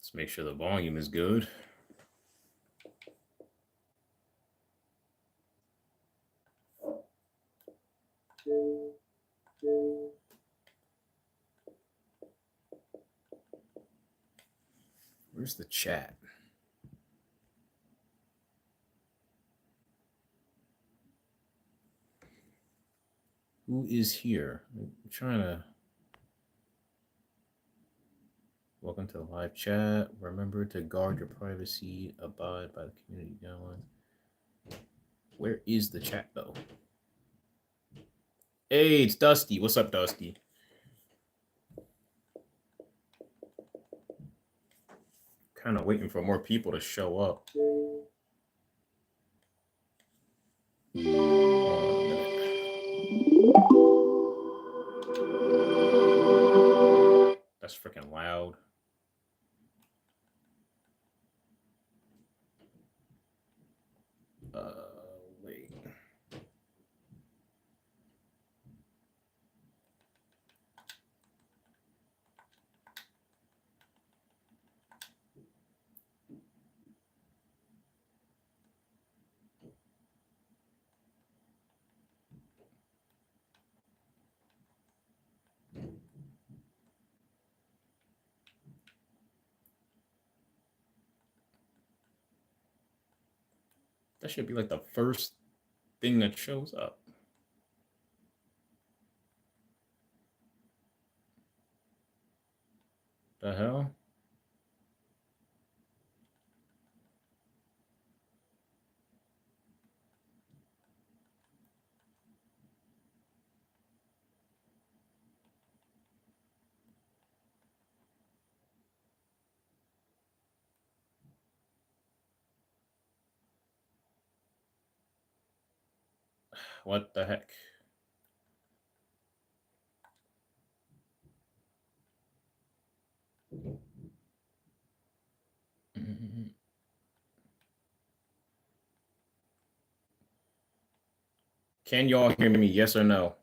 Let's make sure the volume is good. Where's the chat? Who is here? I'm trying to... Welcome to the live chat. Remember to guard your privacy. Abide by the community guidelines. Where is the chat, though? Hey, it's Dusty. What's up, Dusty? Kind of waiting for more people to show up. That's freaking loud. Wait. That should be like the first thing that shows up. The hell? What the heck? Can y'all hear me? Yes or no?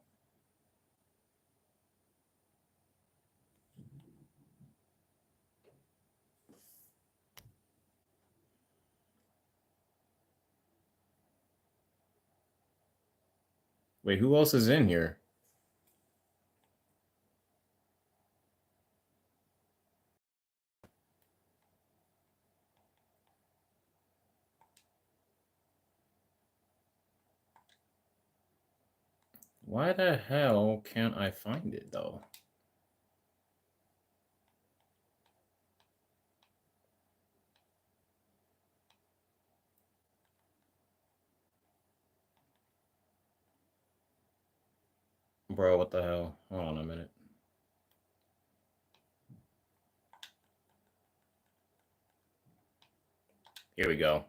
Wait, who else is in here? Why the hell can't I find it, though? Bro, what the hell? Hold on a minute. Here we go.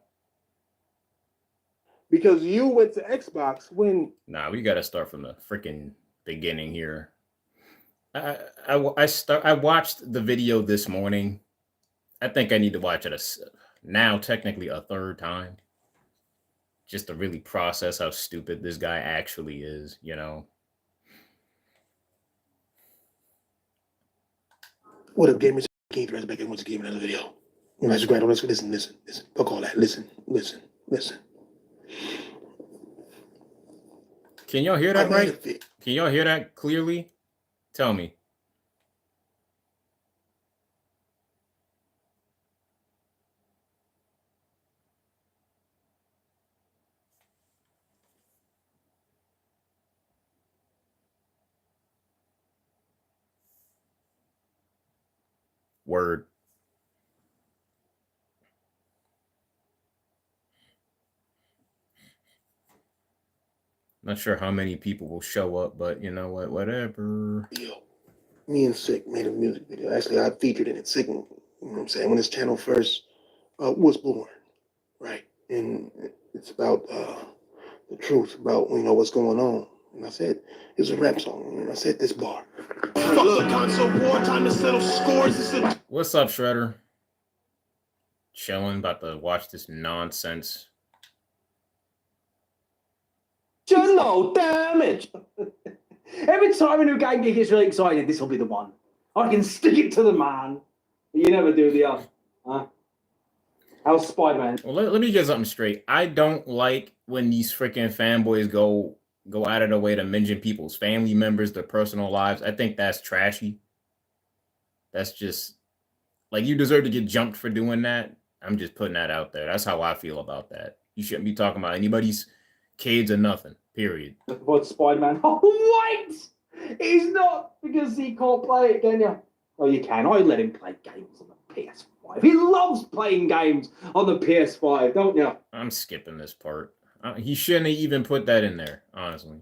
Because you went to Xbox when... Nah, we got to start from the freaking beginning here. I watched the video this morning. I think I need to watch it now technically a third time. Just to really process how stupid this guy actually is, you know? What up, gamers? King Thrash back in once again with another video. You might subscribe. Listen. Fuck all that. Listen. Can y'all hear that right? Can y'all hear that clearly? Tell me. Word. Not sure how many people will show up, but you know what? Whatever. Yo, me and Sick made a music video. Actually, I featured in it. Sick, you know what I'm saying? When this channel first was born, right? And it's about the truth about, you know, what's going on. And I said, it's a rap song. And I said this bar. Fuck the console war, time to settle scores. What's up, Shredder? Chilling, about to watch this nonsense. No damage. Every time a new game geek gets really excited, this will be the one. I can stick it to the man. But you never do the other. How's Spider-Man? Well, let me get something straight. I don't like when these freaking fanboys go out of their way to mention people's family members, their personal lives. I think that's trashy. That's just like, you deserve to get jumped for doing that. I'm just putting that out there. That's how I feel about that. You shouldn't be talking about anybody's kids or nothing. Period. About Spider-Man. Oh, wait! It's not because he can't play it, can you? Oh, you can. I let him play games on the PS5. He loves playing games on the PS5, don't you? I'm skipping this part. He shouldn't have even put that in there, honestly.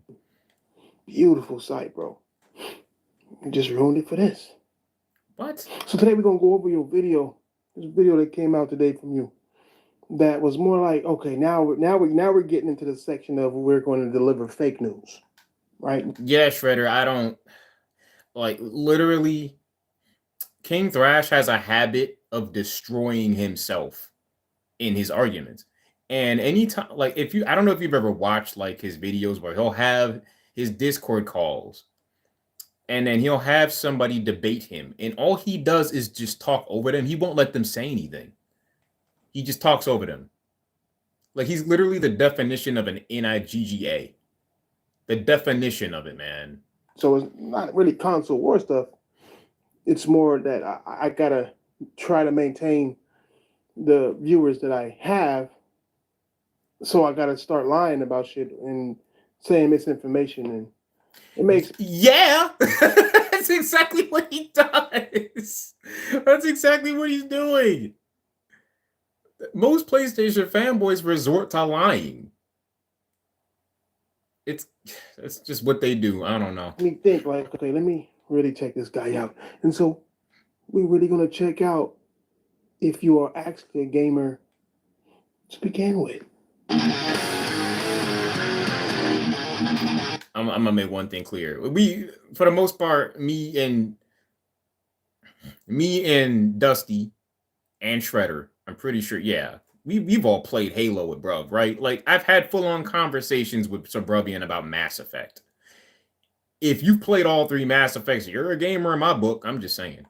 Beautiful sight, bro. You just ruined it for this. What? So today we're gonna go over your video. This video that came out today from you. That was more like, okay, now we're getting into the section of we're going to deliver fake news, right? Yeah, Shredder. I don't like, literally. King Thrash has a habit of destroying himself in his arguments. And anytime, like, I don't know if you've ever watched like his videos where he'll have his Discord calls and then he'll have somebody debate him. And all he does is just talk over them. He won't let them say anything. He just talks over them. Like, he's literally the definition of an NIGGA. The definition of it, man. So it's not really console war stuff. It's more that I gotta try to maintain the viewers that I have. So I gotta start lying about shit and saying misinformation, and it makes That's exactly what he does. That's exactly what he's doing. Most PlayStation fanboys resort to lying. It's just what they do. I don't know. Let me think, like, okay, let me really check this guy out. And so we're really gonna check out if you are actually a gamer to begin with. I'm gonna make one thing clear. We, for the most part, me and Dusty and Shredder, I'm pretty sure, yeah, we've all played Halo with Bruv, right? Like, I've had full-on conversations with Subrubbian about Mass Effect. If you've played all 3 Mass Effects, you're a gamer in my book. I'm just saying.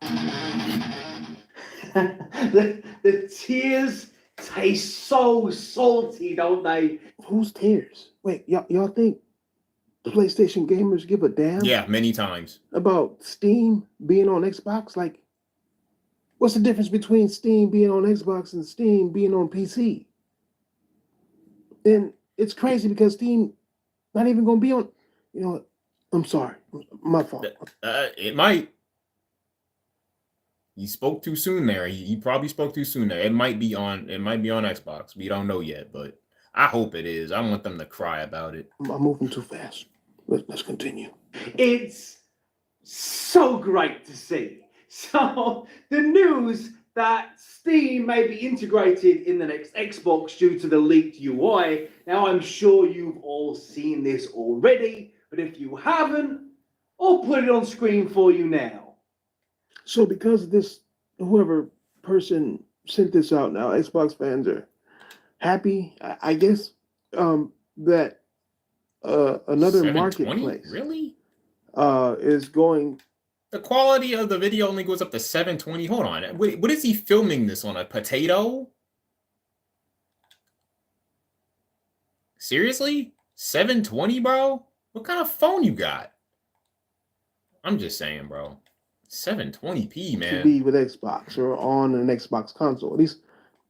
the tears taste so salty, don't they? Whose tears? Wait, y'all think PlayStation gamers give a damn? Yeah, many times. About Steam being on Xbox? Like, what's the difference between Steam being on Xbox and Steam being on PC? And it's crazy because Steam not even gonna be on. You know what? I'm sorry, my fault. It might. He spoke too soon there. He probably spoke too soon there. It might be on Xbox. We don't know yet, but I hope it is. I want them to cry about it. I'm moving too fast. Let's continue. It's so great to see. So the news that Steam may be integrated in the next Xbox due to the leaked UI. Now, I'm sure you've all seen this already, but if you haven't, I'll put it on screen for you now. So because of this, whoever person sent this out now, Xbox fans are happy, I guess, that another 720? marketplace Really? is going. The quality of the video only goes up to 720. Hold on. Wait, what is he filming this on? A potato? Seriously? 720, bro? What kind of phone you got? I'm just saying, bro. 720p, man. To be with Xbox or on an Xbox console. At least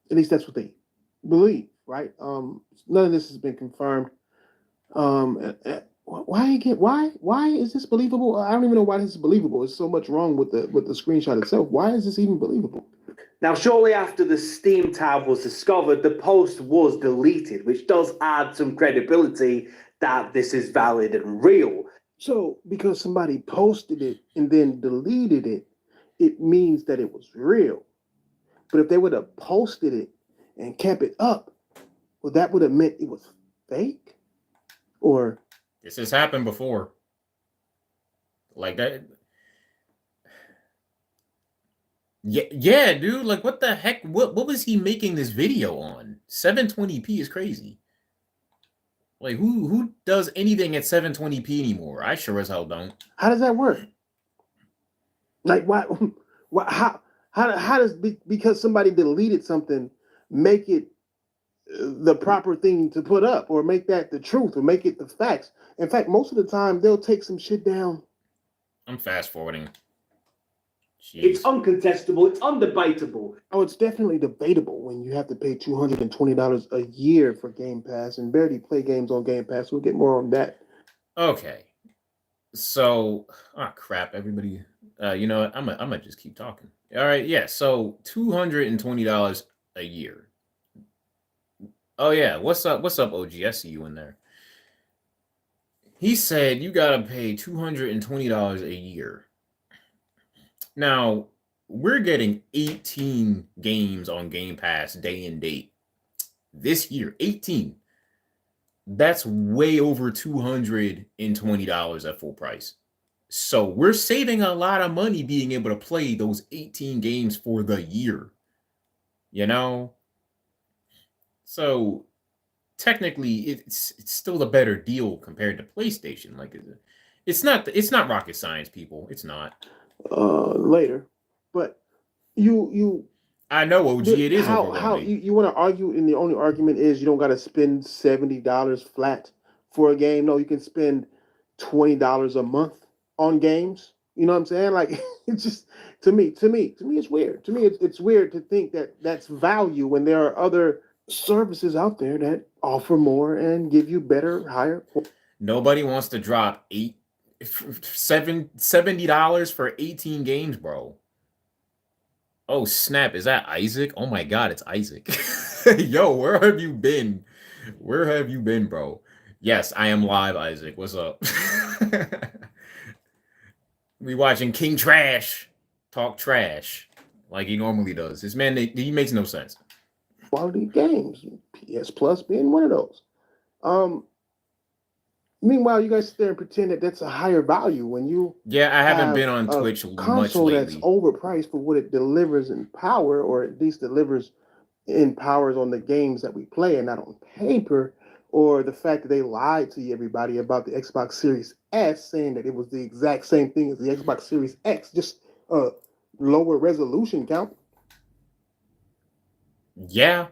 that's what they believe, right? None of this has been confirmed. Why is this believable? I don't even know why this is believable. There's so much wrong with the screenshot itself. Why is this even believable? Now, shortly after the Steam tab was discovered, the post was deleted, which does add some credibility that this is valid and real. So because somebody posted it and then deleted it, it means that it was real. But if they would have posted it and kept it up, well, that would have meant it was fake? Or this has happened before. Like that. Yeah, dude. Like, what the heck? What was he making this video on? 720p is crazy. Like, who does anything at 720p anymore? I sure as hell don't. how does that work? Like, why How does because somebody deleted something make it the proper thing to put up, or make that the truth, or make it the facts? In fact, most of the time they'll take some shit down. I'm fast forwarding. It's Jeez. uncontestable. It's undebatable. Oh, it's definitely debatable when you have to pay $220 a year for Game Pass and barely play games on Game Pass. We'll get more on that. Okay. So, crap, everybody. You know what? I'm gonna just keep talking. All right, yeah. So $220 a year. Oh yeah, what's up? What's up, OG? I see you in there. He said you gotta pay $220 a year. Now we're getting 18 games on Game Pass day and date this year. 18. That's way over $220 at full price. So we're saving a lot of money being able to play those 18 games for the year. You know? So technically it's still a better deal compared to PlayStation. Like it's not rocket science, people. It's not. Later. But you I know, OG, it is how overwhelming. you want to argue, and the only argument is you don't got to spend $70 flat for a game. No, you can spend $20 a month on games. You know what I'm saying? Like it's just to me it's weird. To me it's weird to think that that's value when there are other services out there that offer more and give you better, higher. Nobody wants to drop $70 for 18 games, bro. Oh snap, is that Isaac? Oh my god, it's Isaac. Yo, where have you been? Where have you been, bro? Yes, I am live, Isaac. What's up? We watching King Trash talk trash like he normally does. This man, he makes no sense. Quality games, PS Plus being one of those. Meanwhile, you guys sit there and pretend that that's a higher value when you Yeah, I haven't have been on a Twitch much console that's lately. overpriced for what it delivers in power, or at least delivers in powers on the games that we play and not on paper, or the fact that they lied to everybody about the Xbox Series S, saying that it was the exact same thing as the Xbox Series X, just a lower resolution count. Yeah,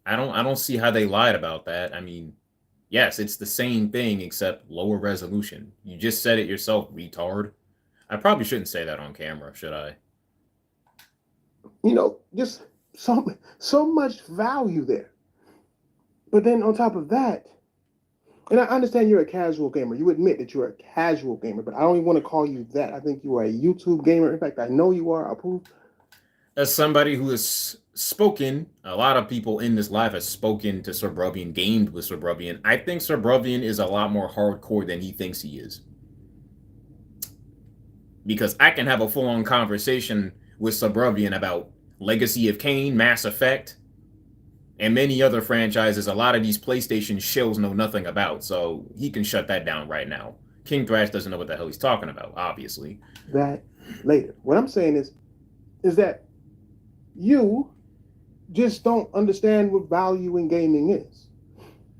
I don't see how they lied about that. I mean, yes, it's the same thing except lower resolution. You just said it yourself, retard. I probably shouldn't say that on camera, should I? You know, just so much value there. But then on top of that, and I understand you're a casual gamer. You admit that you're a casual gamer, but I don't even want to call you that. I think you are a YouTube gamer. In fact, I know you are. I'll prove. As somebody who has spoken, a lot of people in this live has spoken to Suburbian, gamed with Suburbian. I think Suburbian is a lot more hardcore than he thinks he is. Because I can have a full-on conversation with Suburbian about Legacy of Kain, Mass Effect, and many other franchises a lot of these PlayStation shills know nothing about, so he can shut that down right now. King Thrash doesn't know what the hell he's talking about, obviously. That later. What I'm saying is that you just don't understand what value in gaming is.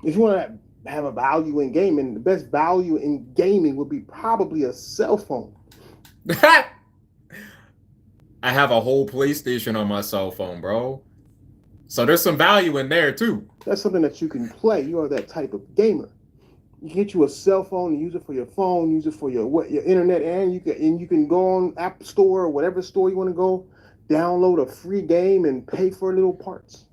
If you want to have a value in gaming, the best value in gaming would be probably a cell phone. I have a whole PlayStation on my cell phone, bro. So there's some value in there too. That's something that you can play. You are that type of gamer. You can get you a cell phone and use it for your phone, use it for your internet, and you can go on App Store or whatever store you want to go, download a free game and pay for little parts.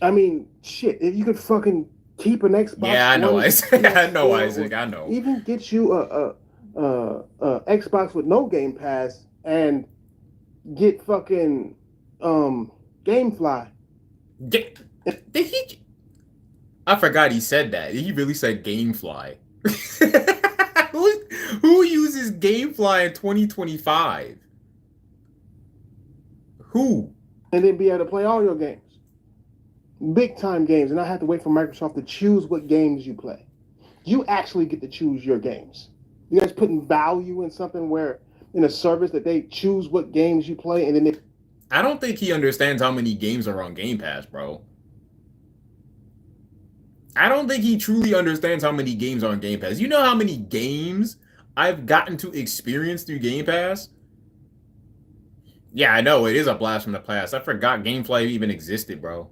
I mean, shit, if you could fucking keep an Xbox. Yeah, I know, Isaac. I know, Isaac. I know. Even get you a Xbox with no Game Pass and get fucking GameFly. Did he? I forgot he said that. He really said GameFly. Who uses GameFly in 2025? Who? And then be able to play all your games. Big time games, and not have to wait for Microsoft to choose what games you play. You actually get to choose your games. You guys putting value in something where in a service that they choose what games you play, and then they. I don't think he understands how many games are on Game Pass, bro. I don't think he truly understands how many games are on Game Pass. You know how many games I've gotten to experience through Game Pass? Yeah, I know it is a blast from the past. I forgot GameFly even existed, bro.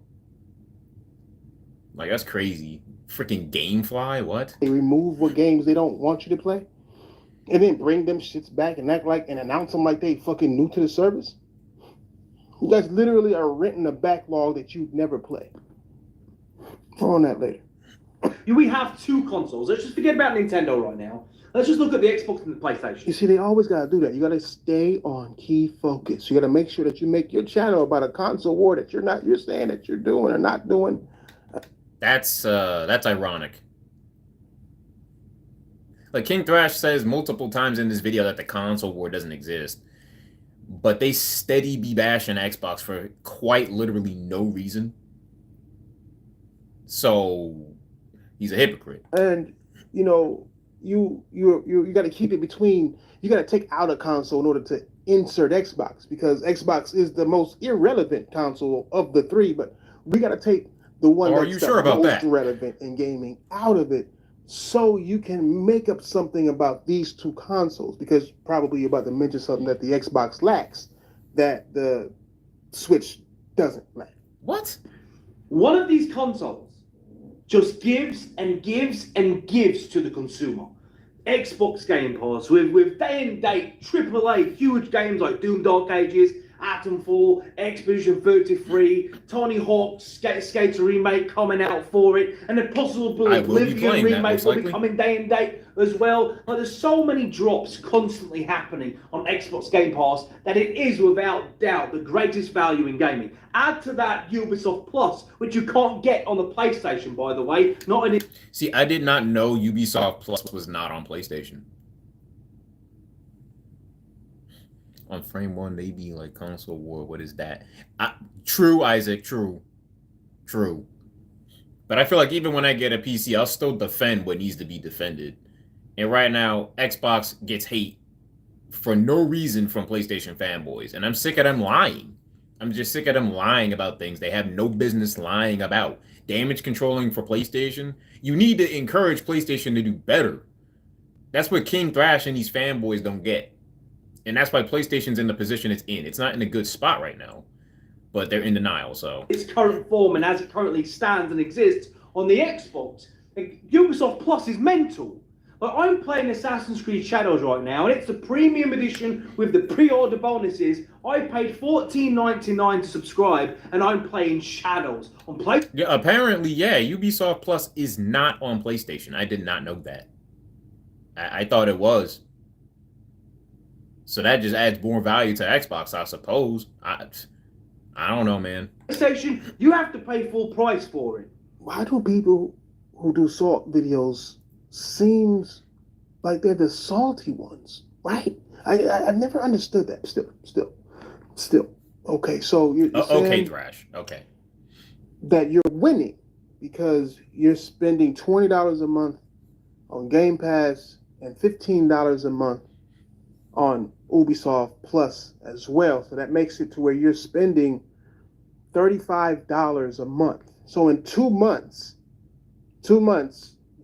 Like that's crazy. Freaking GameFly, what? They remove what games they don't want you to play, and then bring them shits back and act like and announce them like they fucking new to the service. You guys literally are renting a backlog that you'd never play. More on that later. We have two consoles. Let's just forget about Nintendo right now. Let's just look at the Xbox and the PlayStation. You see, they always gotta do that. You gotta stay on key focus. You gotta make sure that you make your channel about a console war that you're saying that you're doing or not doing. That's ironic. Like King Thrash says multiple times in this video that the console war doesn't exist, but they steady be bashing Xbox for quite literally no reason. So he's a hypocrite. And you know, you got to keep it between. You got to take out a console in order to insert Xbox, because Xbox is the most irrelevant console of the three. But we got to take the one that's the most relevant in gaming out of it, so you can make up something about these two consoles. Because probably you're about to mention something that the Xbox lacks that the Switch doesn't lack. What? One of these consoles just gives and gives and gives to the consumer. Xbox Game Pass with day and date AAA huge games like Doom Dark Ages, Atomfall, Expedition 33, Tony Hawk's Skater remake coming out for it, and the possible Oblivion remake will be coming day and date as well. Like, there's so many drops constantly happening on Xbox Game Pass that it is without doubt the greatest value in gaming. Add to that Ubisoft Plus, which you can't get on the PlayStation, by the way. Not in. See, I did not know Ubisoft Plus was not on PlayStation. On frame one, maybe like console war. What is that? True, Isaac. True. But I feel like even when I get a PC, I'll still defend what needs to be defended. And right now, Xbox gets hate for no reason from PlayStation fanboys, and I'm sick of them lying. I'm just sick of them lying about things they have no business lying about. Damage controlling for PlayStation. You need to encourage PlayStation to do better. That's what King Thrash and these fanboys don't get. And that's why PlayStation's in the position it's in. It's not in a good spot right now, but they're in denial. So its current form and as it currently stands and exists on the Xbox, Ubisoft Plus is mental. Like, I'm playing Assassin's Creed Shadows right now, and it's the premium edition with the pre-order bonuses. I paid $14.99 to subscribe, and I'm playing Shadows on PlayStation. Yeah, apparently, yeah, Ubisoft Plus is not on PlayStation. I did not know that. I thought it was. So that just adds more value to Xbox, I suppose. I don't know, man. PlayStation, you have to pay full price for it. Why do people who do salt videos seems like they're the salty ones, right? I never understood that. Still. Okay, so you're saying okay, Thrash. Okay. That you're winning because you're spending $20 a month on Game Pass and $15 a month on Ubisoft Plus as well. So that makes it to where you're spending $35 a month. So in 2 months,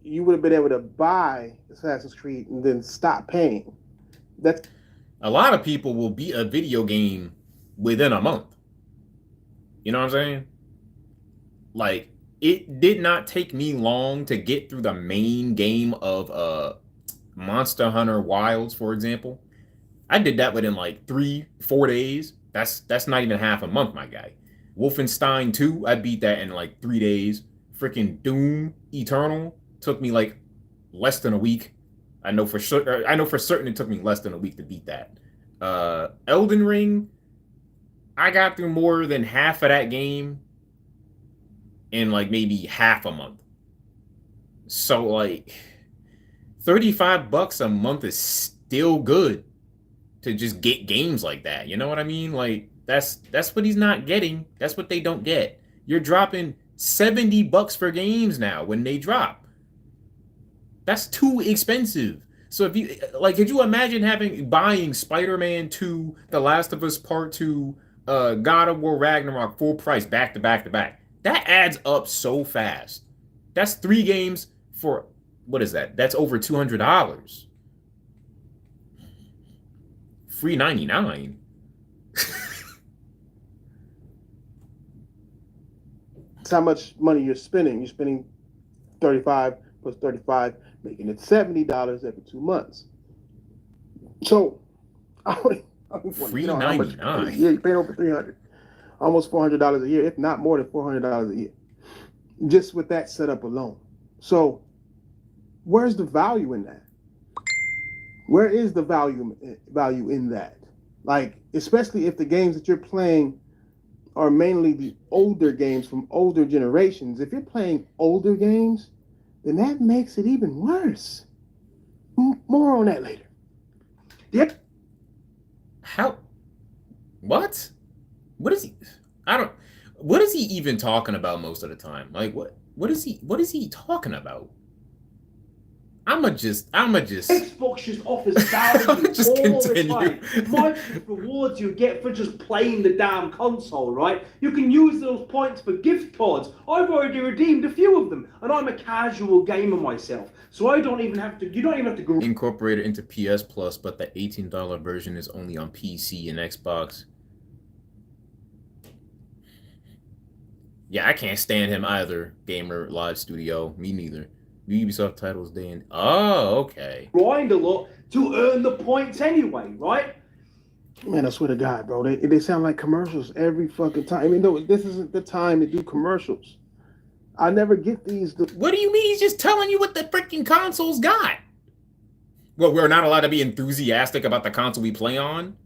you would have been able to buy Assassin's Creed and then stop paying. That's a lot of people will beat a video game within a month. You know what I'm saying? Like, it did not take me long to get through the main game of Monster Hunter Wilds, for example. I did that within like 3-4 days. That's not even half a month, my guy. Wolfenstein 2, I beat that in like 3 days. Freaking Doom Eternal took me like less than a week. I know for certain it took me less than a week to beat that. Elden Ring, I got through more than half of that game in like maybe half a month. So like $35 a month is still good to just get games like that. You know what I mean? Like that's what he's not getting. That's what they don't get. You're dropping $70 for games now when they drop. That's too expensive. So if you like, could you imagine buying Spider-Man 2, The Last of Us Part 2, God of War Ragnarok full price back to back to back? That adds up so fast. That's 3 games for, what is that? That's over $200. Free 99. It's how much money you're spending. You're spending 35 plus 35, making it $70 every 2 months. So I don't want to know how much a year you're paying over $300, almost $400 a year, if not more than $400 a year, just with that setup alone. So where's the value in that? Where is the value in that? Like, especially if the games that you're playing are mainly the older games from older generations. If you're playing older games, then that makes it even worse. More on that later. Yep. How? What? What is he? I don't. What is he even talking about most of the time? Like, what is he talking about? I'ma just Xbox just offers value just all continue. the time. Microsoft rewards you get for just playing the damn console, right? You can use those points for gift cards. I've already redeemed a few of them, and I'm a casual gamer myself, so I don't even have to. You don't even have to incorporate it into PS Plus, but the $18 version is only on PC and Xbox. Yeah, I can't stand him either. Gamer Live Studio, me neither. Ubisoft titles day in. Oh, okay. Grind a lot to earn the points anyway, right? Man, I swear to God, bro, they sound like commercials every fucking time. I mean, no, this isn't the time to do commercials. I never get these. What do you mean? He's just telling you what the freaking console's got. Well, we're not allowed to be enthusiastic about the console we play on.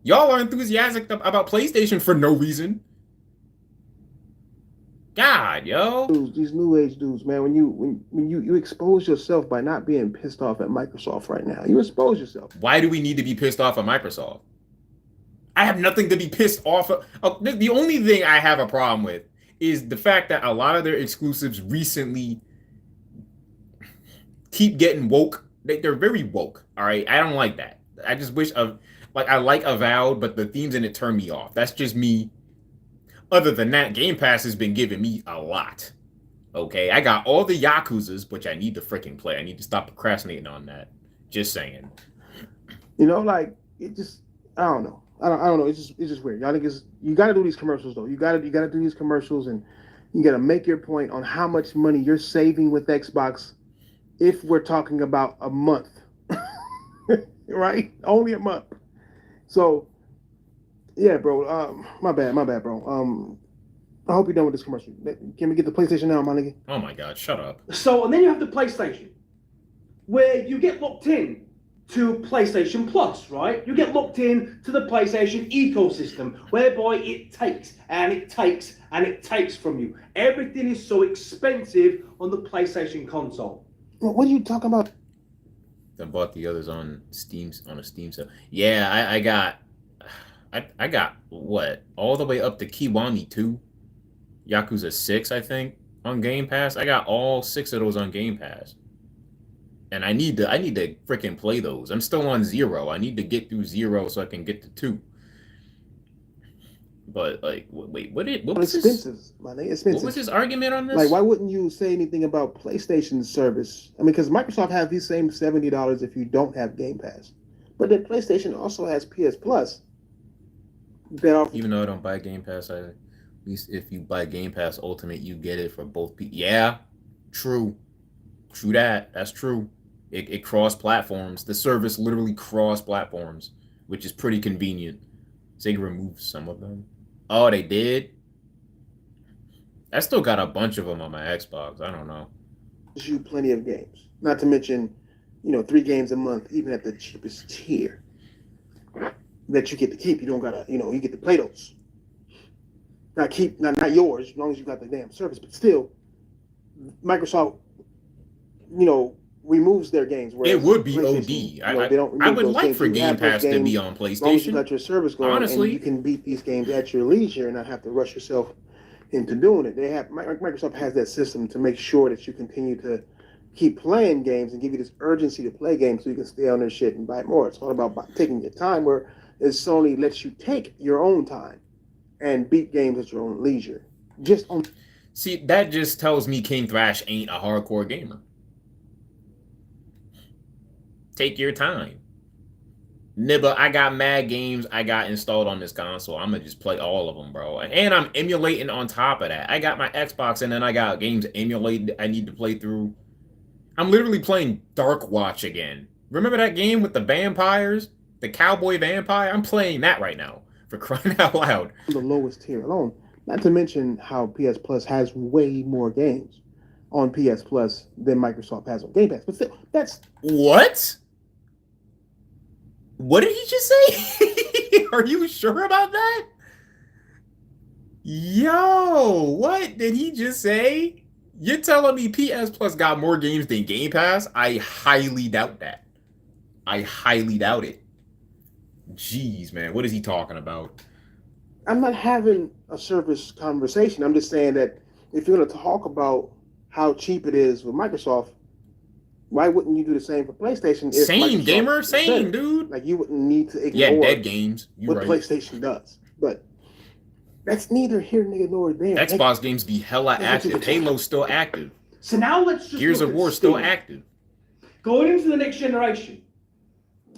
Y'all are enthusiastic about PlayStation for no reason. God, yo. These new age dudes, man, when you expose yourself by not being pissed off at Microsoft right now. You expose yourself. Why do we need to be pissed off at Microsoft? I have nothing to be pissed off of. The only thing I have a problem with is the fact that a lot of their exclusives recently keep getting woke. They're very woke, all right? I don't like that. I just wish I like Avowed, but the themes in it turn me off. That's just me. Other than that, Game Pass has been giving me a lot. Okay, I got all the Yakuzas, which I need to freaking play. I need to stop procrastinating on that. Just saying. You know, like, it just, I don't know. I don't know. It's just weird. Y'all niggas, you got to do these commercials though. You got to do these commercials, and you got to make your point on how much money you're saving with Xbox. If we're talking about a month, right? Only a month. So, yeah, bro. My bad, bro. I hope you're done with this commercial. Can we get the PlayStation now, my nigga? Oh my God, shut up. So, and then you have the PlayStation, where you get locked in to PlayStation Plus, right? You get locked in to the PlayStation ecosystem, whereby it takes and it takes and it takes from you. Everything is so expensive on the PlayStation console. What are you talking about? I bought the others on Steam on a Steam sale. Yeah, I got what, all the way up to Kiwami 2, Yakuza 6, I think, on Game Pass. I got all 6 of those on Game Pass. And I need to freaking play those. I'm still on 0. I need to get through 0 so I can get to 2. But like, wait, what was expenses, my nigga, expensive. What was his argument on this? Like, why wouldn't you say anything about PlayStation service? I mean, because Microsoft has these same $70 if you don't have Game Pass, but then PlayStation also has PS Plus. Even though I don't buy Game Pass, at least if you buy Game Pass Ultimate, you get it for both people. Yeah, true that. That's true. It cross platforms. The service literally cross platforms, which is pretty convenient. Sega removed some of them. Oh, they did? I still got a bunch of them on my Xbox. I don't know. You plenty of games. Not to mention, 3 games a month, even at the cheapest tier that you get to keep. You don't gotta, you get to play those. Not yours, as long as you got the damn service. But still, Microsoft, removes their games. It would be OD. I would like for Game Pass to be on PlayStation. As long as you got your service going, honestly, and you can beat these games at your leisure and not have to rush yourself into doing it. Microsoft has that system to make sure that you continue to keep playing games and give you this urgency to play games so you can stay on their shit and buy more. It's all about taking your time, where Sony lets you take your own time and beat games at your own leisure. See, that just tells me King Thrash ain't a hardcore gamer. Take your time. Nibba, I got mad games I got installed on this console. I'm gonna just play all of them, bro. And I'm emulating on top of that. I got my Xbox, and then I got games emulated I need to play through. I'm literally playing Dark Watch again. Remember that game with the vampires? The cowboy vampire? I'm playing that right now, for crying out loud. The lowest tier alone. Not to mention how PS Plus has way more games on PS Plus than Microsoft has on Game Pass. But still, that's... What? What did he just say? Are you sure about that? Yo, what did he just say? You're telling me PS Plus got more games than Game Pass? I highly doubt that. I highly doubt it. Jeez, man, what is he talking about? I'm not having a service conversation. I'm just saying that if you're going to talk about how cheap it is with Microsoft, why wouldn't you do the same for PlayStation? Same, gamer, same, dude. Like, you wouldn't need to ignore dead games. what right. PlayStation does. But that's neither here nor there. Xbox games be hella active. Halo's still active. So now let's just Gears of War still active. Going into the next generation,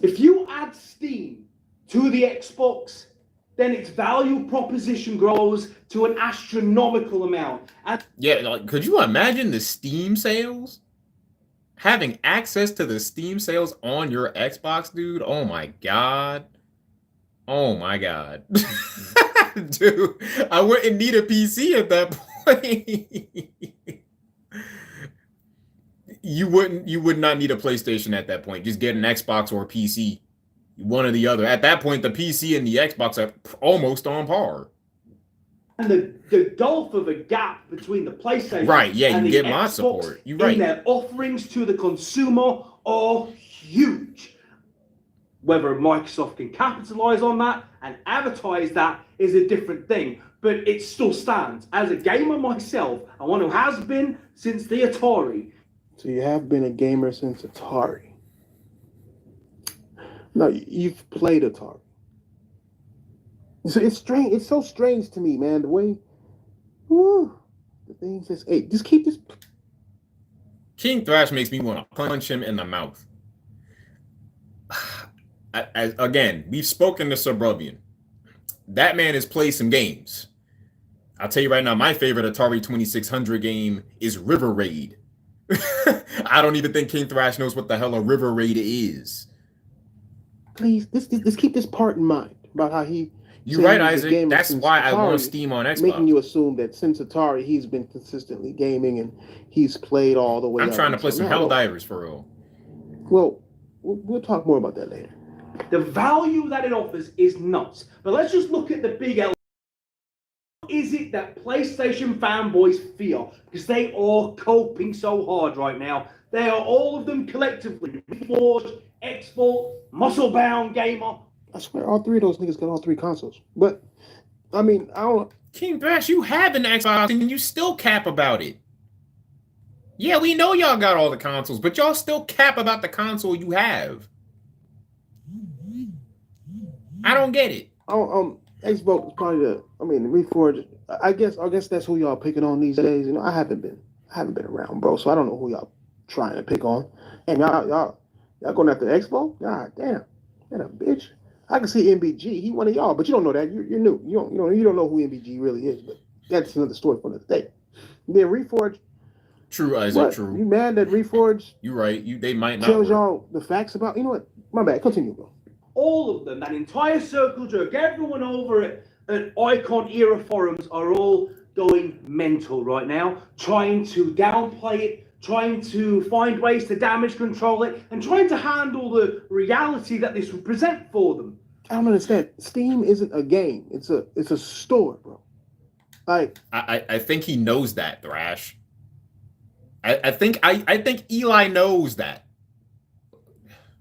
if you add Steam to the Xbox, then its value proposition grows to an astronomical amount. And yeah, like, could you imagine the Steam sales? Having access to the Steam sales on your Xbox, dude? Oh my god. Oh my god. Dude, I wouldn't need a PC at that point. You would not need a PlayStation at that point. Just get an Xbox or a PC. One or the other. At that point, the PC and the Xbox are almost on par. And the gulf of a gap between the PlayStation right, yeah, and you the get my Xbox support. You're right. in their offerings to the consumer are huge. Whether Microsoft can capitalize on that and advertise that is a different thing. But it still stands. As a gamer myself, and one who has been since the Atari. So you have been a gamer since Atari. No, you've played Atari. So it's strange. It's so strange to me, man. The way, the things just. Hey, just keep this. King Thrash makes me want to punch him in the mouth. Again, we've spoken to Suburban. That man has played some games. I'll tell you right now, my favorite Atari 2600 game is River Raid. I don't even think King Thrash knows what the hell a River Raid is. Please, let's keep this part in mind about how he. You're right, Isaac. That's why I want Steam on Xbox. Making you assume that since Atari, he's been consistently gaming and he's played all the way. I'm trying to play some Helldivers for real. Well, we'll talk more about that later. The value that it offers is nuts. But let's just look at the big L. What is it that PlayStation fanboys fear? Because they are coping so hard right now. They are all of them collectively. Forged, Xbox, Muscle-Bound Gamer. I swear, all three of those niggas got all three consoles. But, I mean, I don't... King Thrash, you have an Xbox and you still cap about it. Yeah, we know y'all got all the consoles, but y'all still cap about the console you have. I don't get it. Xbox is probably the Reforged. I guess that's who y'all picking on these days. You know, I haven't been around, bro. So I don't know who y'all trying to pick on. And y'all going after Xbox? God damn, that a bitch. I can see MBG. He one of y'all, but you don't know that. You're new. You don't know who MBG really is. But that's another story for another day. Then Reforged. True, Isaac. True. You mad that Reforged? You're right. They might not tells y'all the facts about. You know what? My bad. Continue, bro. All of them, that entire circle jerk, everyone over at Icon Era forums are all going mental right now, trying to downplay it, trying to find ways to damage control it, and trying to handle the reality that this would present for them. I don't understand. Steam isn't a game. It's a store, bro. Like I think he knows that, Thrash. I think Eli knows that.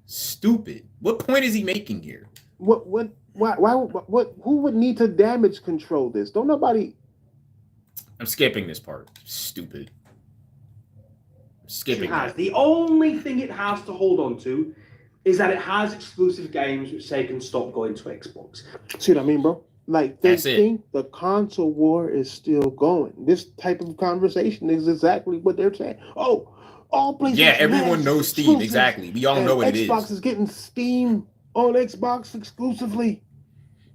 Stupid. What point is he making here? Why? Who would need to damage control this? Don't nobody. I'm skipping this part. Stupid. Skipping that. The only thing it has to hold on to is that it has exclusive games which they can stop going to Xbox. See what I mean, bro? Like, they think the console war is still going. This type of conversation is exactly what they're saying. Oh, all PlayStation. Yeah, everyone knows Steam. Exactly. We all know what it is. Xbox is getting Steam on Xbox exclusively.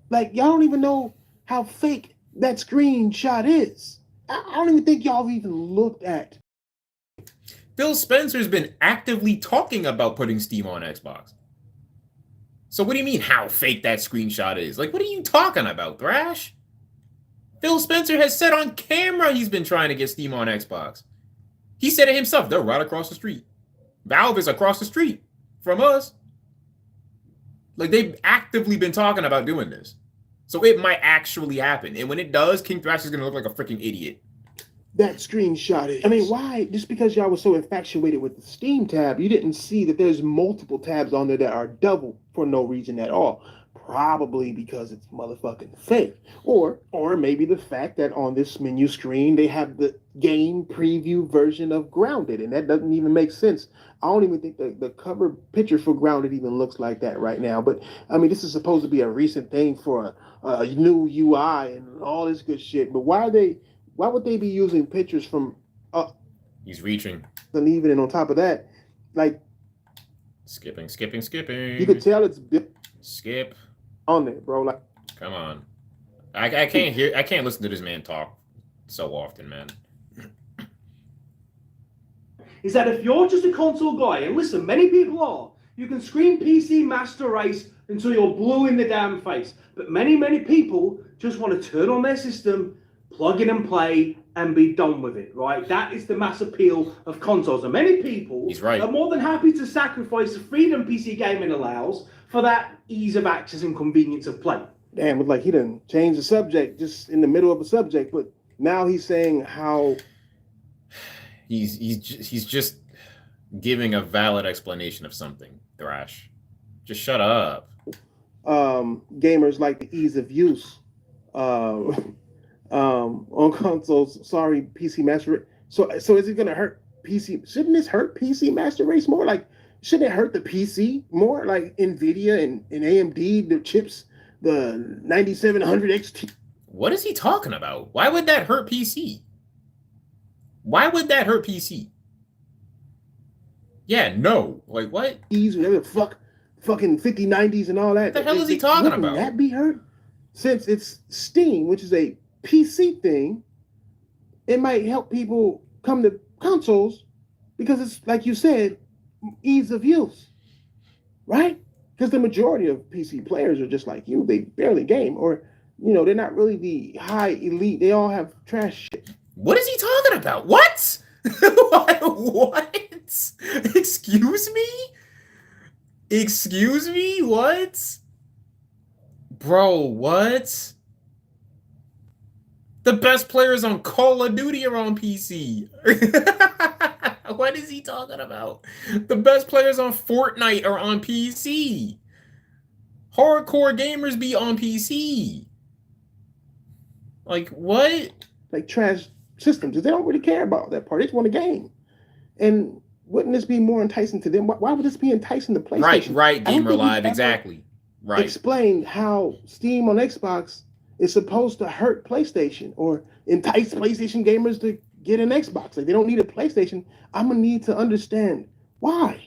Like, y'all don't even know how fake that screenshot is. I don't even think y'all have even looked at. Phil Spencer's been actively talking about putting Steam on Xbox. So what do you mean how fake that screenshot is? Like, what are you talking about, Thrash? Phil Spencer has said on camera he's been trying to get Steam on Xbox. He said it himself. They're right across the street. Valve is across the street from us. Like, they've actively been talking about doing this. So it might actually happen. And when it does, King Thrash is going to look like a freaking idiot. That screenshot is. I mean, why? Just because y'all was so infatuated with the Steam tab, you didn't see that there's multiple tabs on there that are double for no reason at all. Probably because it's motherfucking fake. Or maybe the fact that on this menu screen they have the game preview version of Grounded, and that doesn't even make sense. I don't even think the cover picture for Grounded even looks like that right now. But I mean, this is supposed to be a recent thing for a new UI and all this good shit. But why would they be using pictures from He's reaching. and even, and on top of that, like Skipping. you could tell it's Skip. on there, bro. Like, Come on. I can't listen to this man talk so often, man. Is that if you're just a console guy, and listen, many people are, you can scream PC Master Race until you're blue in the damn face. But many people just want to turn on their system, plug in and play, and be done with it, right? That is the mass appeal of consoles. And many people He's right. are more than happy to sacrifice the freedom PC gaming allows for that ease of access and convenience of play. damn, it's like he didn't change the subject just in the middle of a subject, but now he's saying how He's just giving a valid explanation of something, Thrash. Just shut up. gamers like the ease of use on consoles. Sorry, PC Master. So is it gonna hurt PC? Shouldn't this hurt PC Master Race more? Like, shouldn't it hurt the PC more? Like Nvidia and AMD, the chips, the 9700 XT. What is he talking about? Why would that hurt PC? Why would that hurt PC? Yeah, no. Like, what? Whatever the fucking 5090s and all that. What the hell is he talking Wouldn't about? that be hurt? Since it's Steam, which is a PC thing, it might help people come to consoles because it's, like you said, ease of use, right? Because the majority of PC players are just like you. They barely game, or, you know, they're not really the high elite. They all have trash shit. What is he talking about? What? What? Excuse me? Excuse me? What? Bro, what? The best players on Call of Duty are on PC. What is he talking about? The best players on Fortnite are on PC. Hardcore gamers be on PC. Like, what? Like trash systems. They don't really care about that part. They just want a game. And wouldn't this be more enticing to them? Why would this be enticing to PlayStation? Right, Gamer Live, exactly. Right. Explain how Steam on Xbox is supposed to hurt PlayStation or entice PlayStation gamers to get an Xbox. Like, they don't need a PlayStation. I'm gonna need to understand why.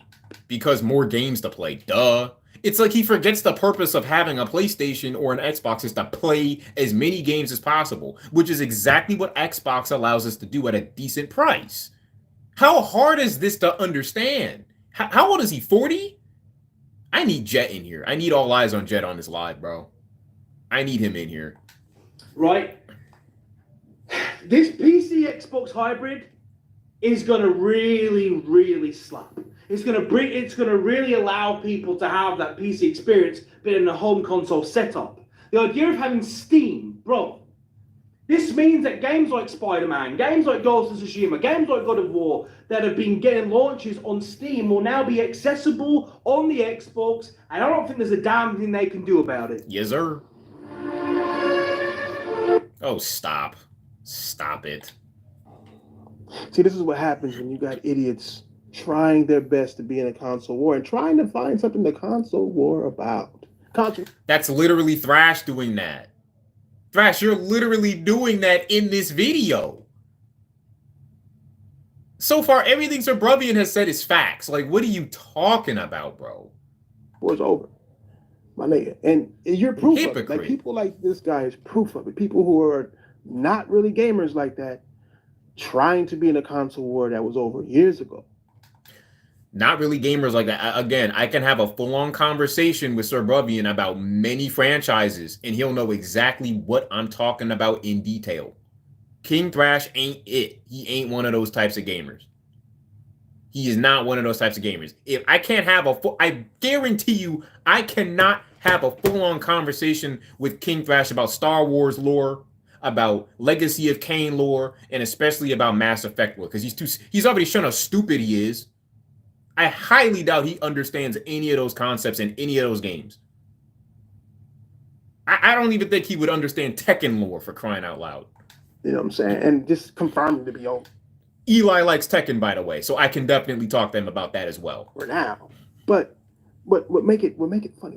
Because more games to play. Duh. It's like he forgets the purpose of having a PlayStation or an Xbox is to play as many games as possible, which is exactly what Xbox allows us to do at a decent price. How hard is this to understand? How old is he? 40? I need Jet in here. I need all eyes on Jet on this live, bro. I need him in here. Right? This PC Xbox hybrid is going to really slap. It's going to really allow people to have that PC experience, but in a home console setup. The idea of having Steam, bro. This means that games like Spider-Man, games like Ghost of Tsushima, games like God of War that have been getting launches on Steam will now be accessible on the Xbox, and I don't think there's a damn thing they can do about it. Yes, sir. Oh, stop. Stop it. See, this is what happens when you got idiots trying their best to be in a console war and trying to find something the console war about. That's literally Thrash doing that. Thrash, you're literally doing that in this video. So far, everything Sir Bruvian has said is facts. Like, what are you talking about, bro? War's over. my nigga. And you're proof of it. Hypocrite. Like people like this guy is proof of it. People who are not really gamers like that, trying to be in a console war that was over years ago. Not really gamers like that. Again, I can have a full-on conversation with Sir Brubian about many franchises, and he'll know exactly what I'm talking about in detail. King Thrash ain't it. He ain't one of those types of gamers. He is not one of those types of gamers. If I can't have I guarantee you, I cannot have a full-on conversation with King Thrash about Star Wars lore, about Legacy of Kain lore, and especially about Mass Effect lore, because he's already shown how stupid he is. I highly doubt he understands any of those concepts in any of those games. I don't even think he would understand Tekken lore, for crying out loud. You know what I'm saying? And just confirming to be old. Eli likes Tekken, by the way, so I can definitely talk to him about that as well. For now. But what make it funny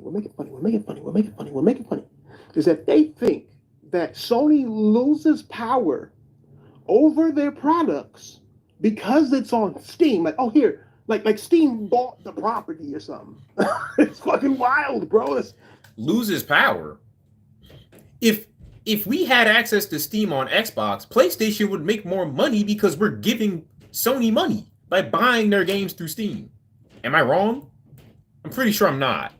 is that they think that Sony loses power over their products because it's on Steam. Like, oh, here, like Steam bought the property or something. It's fucking wild, bro. Loses power. If we had access to Steam on Xbox, PlayStation would make more money because we're giving Sony money by buying their games through Steam. Am I wrong? I'm pretty sure I'm not.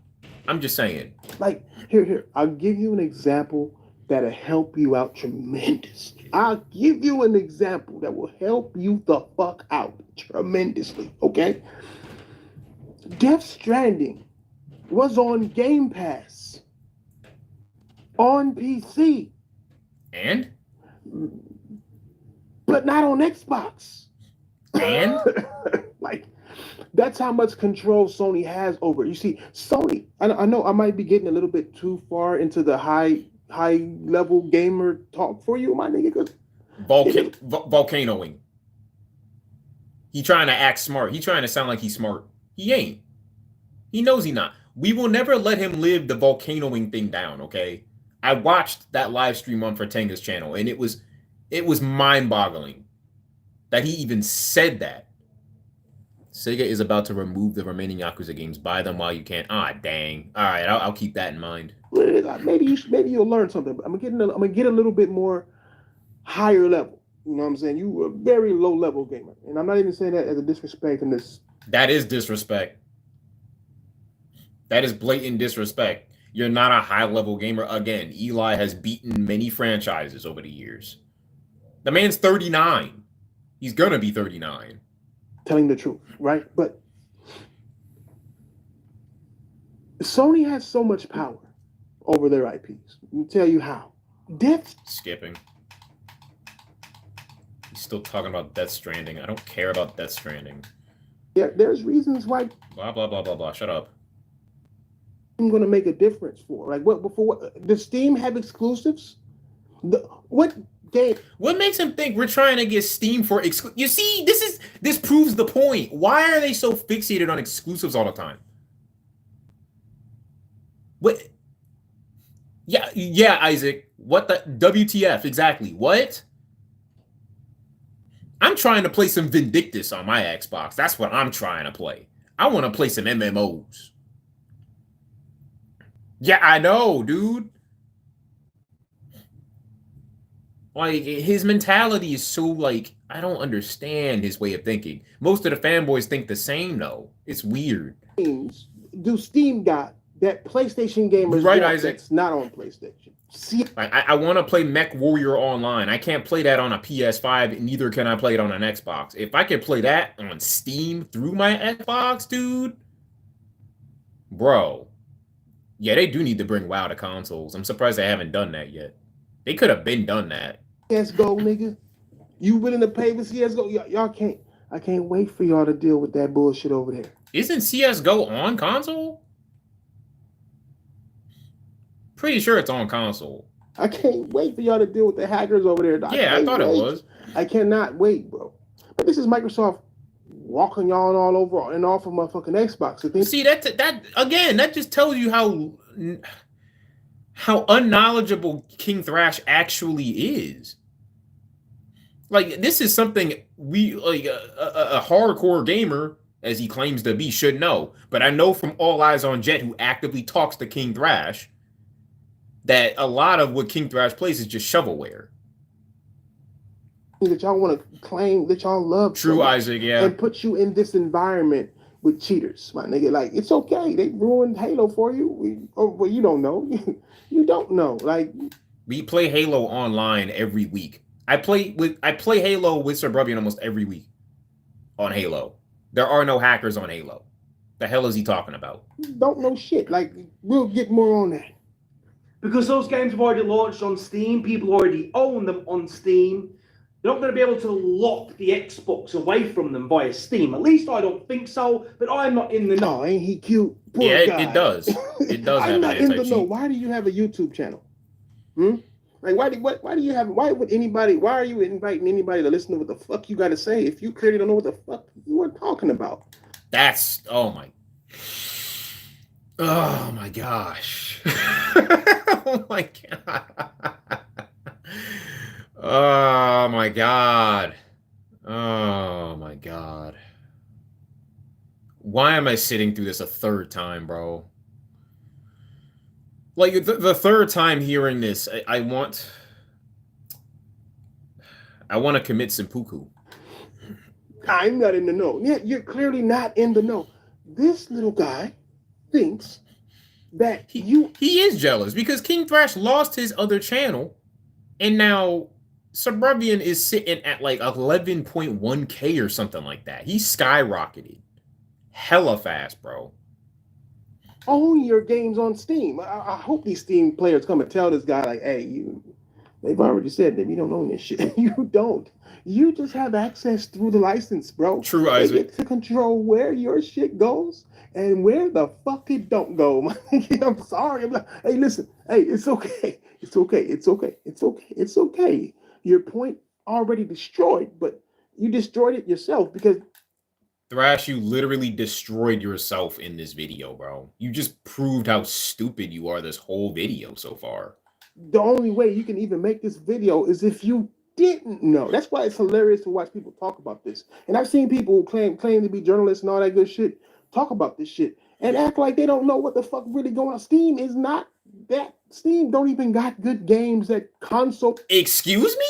I'm just saying. Like, here, I'll give you an example that'll help you out tremendously. I'll give you an example that will help you the fuck out tremendously, okay? Death Stranding was on Game Pass on PC. And? But not on Xbox. And? Like, that's how much control Sony has over it. You see, Sony, I know I might be getting a little bit too far into the high level gamer talk for you, my nigga. Volcanoing. He trying to act smart. He trying to sound like he's smart. He ain't. He knows he not. We will never let him live the volcanoing thing down, okay? I watched that live stream on Fratenga's channel, and it was mind-boggling that he even said that. Sega is about to remove the remaining Yakuza games. Buy them while you can. Ah, dang. All right, I'll keep that in mind. Maybe you'll learn something. But I'm gonna get a little bit more higher level. You know what I'm saying? You were a very low level gamer, and I'm not even saying that as a disrespect in this. That is disrespect. That is blatant disrespect. You're not a high level gamer. Again, Eli has beaten many franchises over the years. The man's 39. He's gonna be 39. Telling the truth, right? But Sony has so much power over their IPs. Let me tell you how. Skipping. He's still talking about Death Stranding. I don't care about Death Stranding. Yeah, there's reasons why. Blah, blah, blah, blah, blah. Shut up. I'm going to make a difference for. Like, does Steam have exclusives? What game? What makes him think we're trying to get Steam for exclusive? You see, this proves the point. Why are they so fixated on exclusives all the time? What? Yeah, Isaac. What the WTF? Exactly. What? I'm trying to play some Vindictus on my Xbox. That's what I'm trying to play. I want to play some MMOs. Yeah, I know, dude. Like, his mentality is so, like, I don't understand his way of thinking. Most of the fanboys think the same, though. It's weird. Games do Steam got that PlayStation gamers right, Isaac. That's not on PlayStation? See, I want to play Mech Warrior Online. I can't play that on a PS5, and neither can I play it on an Xbox. If I could play that on Steam through my Xbox, dude, bro. Yeah, they do need to bring WoW to consoles. I'm surprised they haven't done that yet. They could have been done that. CSGO, nigga. You willing to pay for CSGO? Y'all can't. I can't wait for y'all to deal with that bullshit over there. Isn't CSGO on console? Pretty sure it's on console. I can't wait for y'all to deal with the hackers over there. I thought it was. I cannot wait, bro. But this is Microsoft walking y'all all over and off of my fucking Xbox. See, that again, that just tells you how unknowledgeable King Thrash actually is. Like, this is something we, like, a hardcore gamer as he claims to be, should know. But I know from All Eyes on Jet, who actively talks to King Thrash, that a lot of what King Thrash plays is just shovelware. That y'all want to claim that y'all love True, so much, Isaac, yeah. and put you in this environment with cheaters, my nigga. Like, it's okay. They ruined Halo for you. Well, you don't know. You don't know. Like, we play Halo online every week. I play Halo with Suburban almost every week on Halo. There are no hackers on Halo. The hell is he talking about? Don't know shit. Like, we'll get more on that. Because those games have already launched on Steam, people already own them on Steam. They're not going to be able to lock the Xbox away from them via Steam. At least I don't think so, but I'm not in the know. No, ain't he cute? Poor yeah, guy. It does. It does. I'm not in the know. Why do you have a YouTube channel? Like, why do you have? Why would anybody? Why are you inviting anybody to listen to what the fuck you got to say if you clearly don't know what the fuck you are talking about? That's oh my gosh. Oh my god. Oh my god. Oh my god. Why am I sitting through this a third time, bro? Like, the third time hearing this, I want to commit seppuku. I'm not in the know. Yeah, you're clearly not in the know. This little guy thinks that he is jealous because King Thrash lost his other channel, and now Suburban is sitting at like 11.1K or something like that. He skyrocketed hella fast, bro. Own your games on Steam. I hope these Steam players come and tell this guy, like, hey, they've already said that you don't own this shit. You don't. You just have access through the license, bro. True, Isaac. They get to control where your shit goes and where the fuck it don't go. I'm sorry. I'm like, hey, listen. Hey, it's okay. It's okay. It's okay. It's okay. It's okay. Your point already destroyed, but you destroyed it yourself because Thrash, you literally destroyed yourself in this video, bro. You just proved how stupid you are this whole video so far. The only way you can even make this video is if you didn't know. That's why it's hilarious to watch people talk about this. And I've seen people who claim to be journalists and all that good shit talk about this shit and act like they don't know what the fuck really going on. Steam is not that. Steam don't even got good games that console. Excuse me?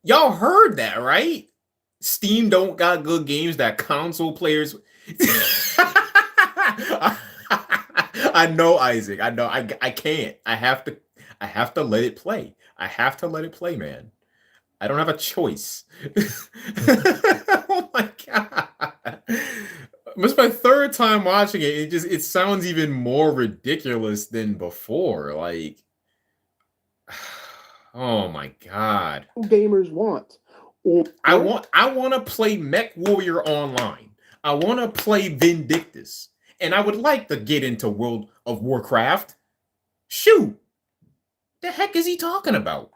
Y'all heard that, right? Steam don't got good games that console players. I know, Isaac. I know. I can't. I have to let it play. I have to let it play, man. I don't have a choice. Oh my god. It's my third time watching it. It sounds even more ridiculous than before. Like, oh my god. Gamers want. I want to play Mech Warrior Online. I want to play Vindictus. And I would like to get into World of Warcraft. Shoot. The heck is he talking about?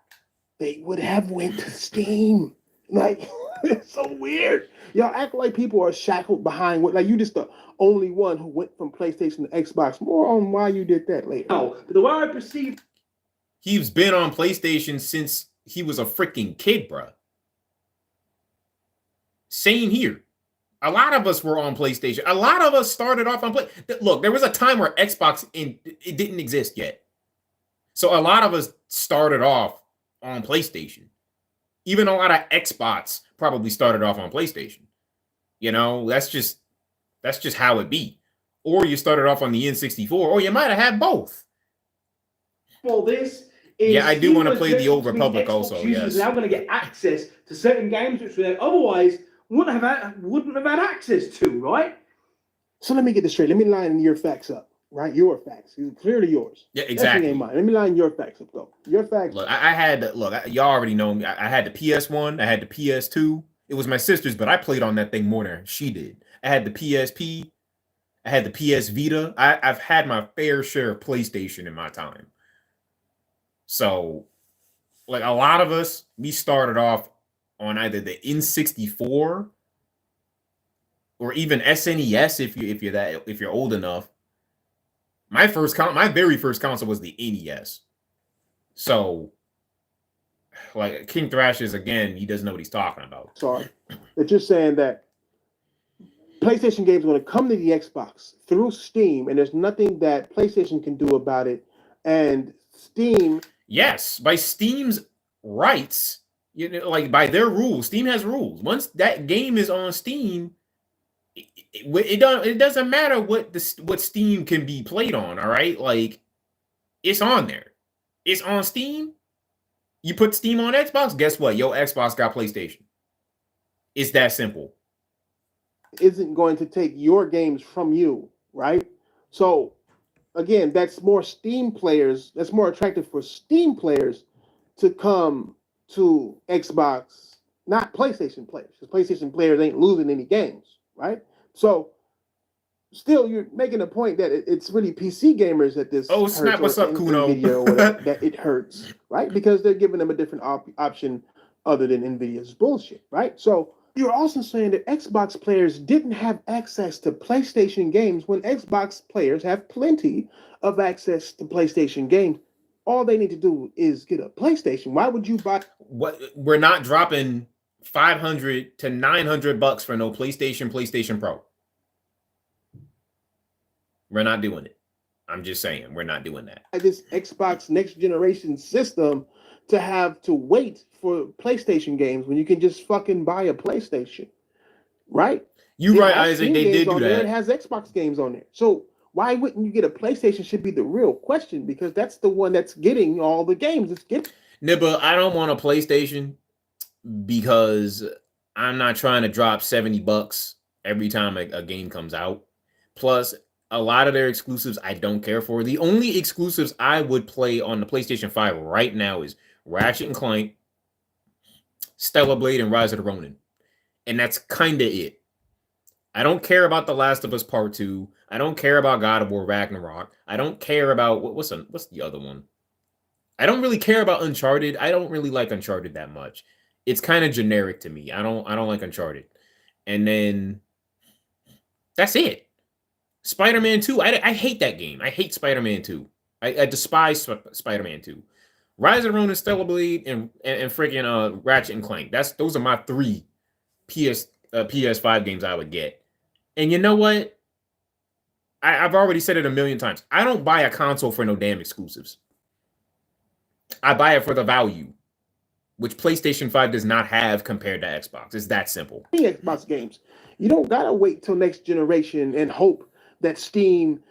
They would have went to Steam. Like, it's so weird. Y'all act like people are shackled behind what, like, you just the only one who went from PlayStation to Xbox. More on why you did that later. No, but the way I perceive, he's been on PlayStation since he was a freaking kid, bruh. Same here. A lot of us were on PlayStation. A lot of us started off on Play. Look, there was a time where Xbox it didn't exist yet. So a lot of us started off on PlayStation. Even a lot of Xbox probably started off on PlayStation. You know, that's just how it be. Or you started off on the N64, or you might have had both. well, this is Yeah, I do want to play the Old Republic Xbox also. users Yes. now going to get access to certain games which they otherwise wouldn't have had access to, right? So let me get this straight. Let me line your facts up, right? Your facts. Clearly yours. Yeah, exactly. Ain't mine. Let me line your facts up, though. Your facts. Look, y'all already know me. I had the PS1. I had the PS2. It was my sister's, but I played on that thing more than she did. I had the PSP. I had the PS Vita. I've had my fair share of PlayStation in my time. So, like, a lot of us, we started off on either the N64 or even SNES if you're old enough. My very first console was the NES. So like King Thrash is, again, he doesn't know what he's talking about. Sorry, that you're saying that PlayStation games are going to come to the Xbox through Steam, and there's nothing that PlayStation can do about it. And Steam, Yes, by Steam's rights, you know, like by their rules, Steam has rules. Once that game is on Steam, it doesn't matter what Steam can be played on. All right, like it's on there. It's on Steam. You put Steam on Xbox, guess what? Your Xbox got PlayStation. It's that simple. isn't going to take your games from you, right? So again, that's more Steam players. That's more attractive for Steam players to come to Xbox, not PlayStation players, because PlayStation players ain't losing any games, right? So still, you're making a point that it's really PC gamers that this Oh, snap! What's up, Kuno? NVIDIA or whatever, that it hurts, right? Because they're giving them a different option other than NVIDIA's bullshit, right? So you're also saying that Xbox players didn't have access to PlayStation games when Xbox players have plenty of access to PlayStation games. All they need to do is get a PlayStation. Why would you buy? What? We're not dropping $500 to $900 for no PlayStation Pro. We're not doing it. I'm just saying, we're not doing that. This Xbox next generation system to have to wait for PlayStation games when you can just fucking buy a PlayStation, right? You right, Isaac. They did do that. It has Xbox games on there. So why wouldn't you get a PlayStation? Should be the real question, because that's the one that's getting all the games. It's getting. Nibba, I don't want a PlayStation because I'm not trying to drop $70 every time a game comes out. Plus, a lot of their exclusives I don't care for. The only exclusives I would play on the PlayStation 5 right now is Ratchet and Clank, Stellar Blade, and Rise of the Ronin. And that's kind of it. I don't care about The Last of Us Part 2. I don't care about God of War Ragnarok. I don't care about what's the other one? I don't really care about Uncharted. I don't really like Uncharted that much. It's kind of generic to me. I don't like Uncharted. And then that's it. Spider-Man 2. I hate that game. I hate Spider-Man 2. I despise Spider-Man 2. Rise of the Ronin, Stellar Blade, and freaking Ratchet and Clank. Those are my 3 PS5 games I would get. And you know what? I've already said it a million times. I don't buy a console for no damn exclusives. I buy it for the value, which PlayStation 5 does not have compared to Xbox. It's that simple. Xbox games. You don't gotta wait till next generation and hope that Steam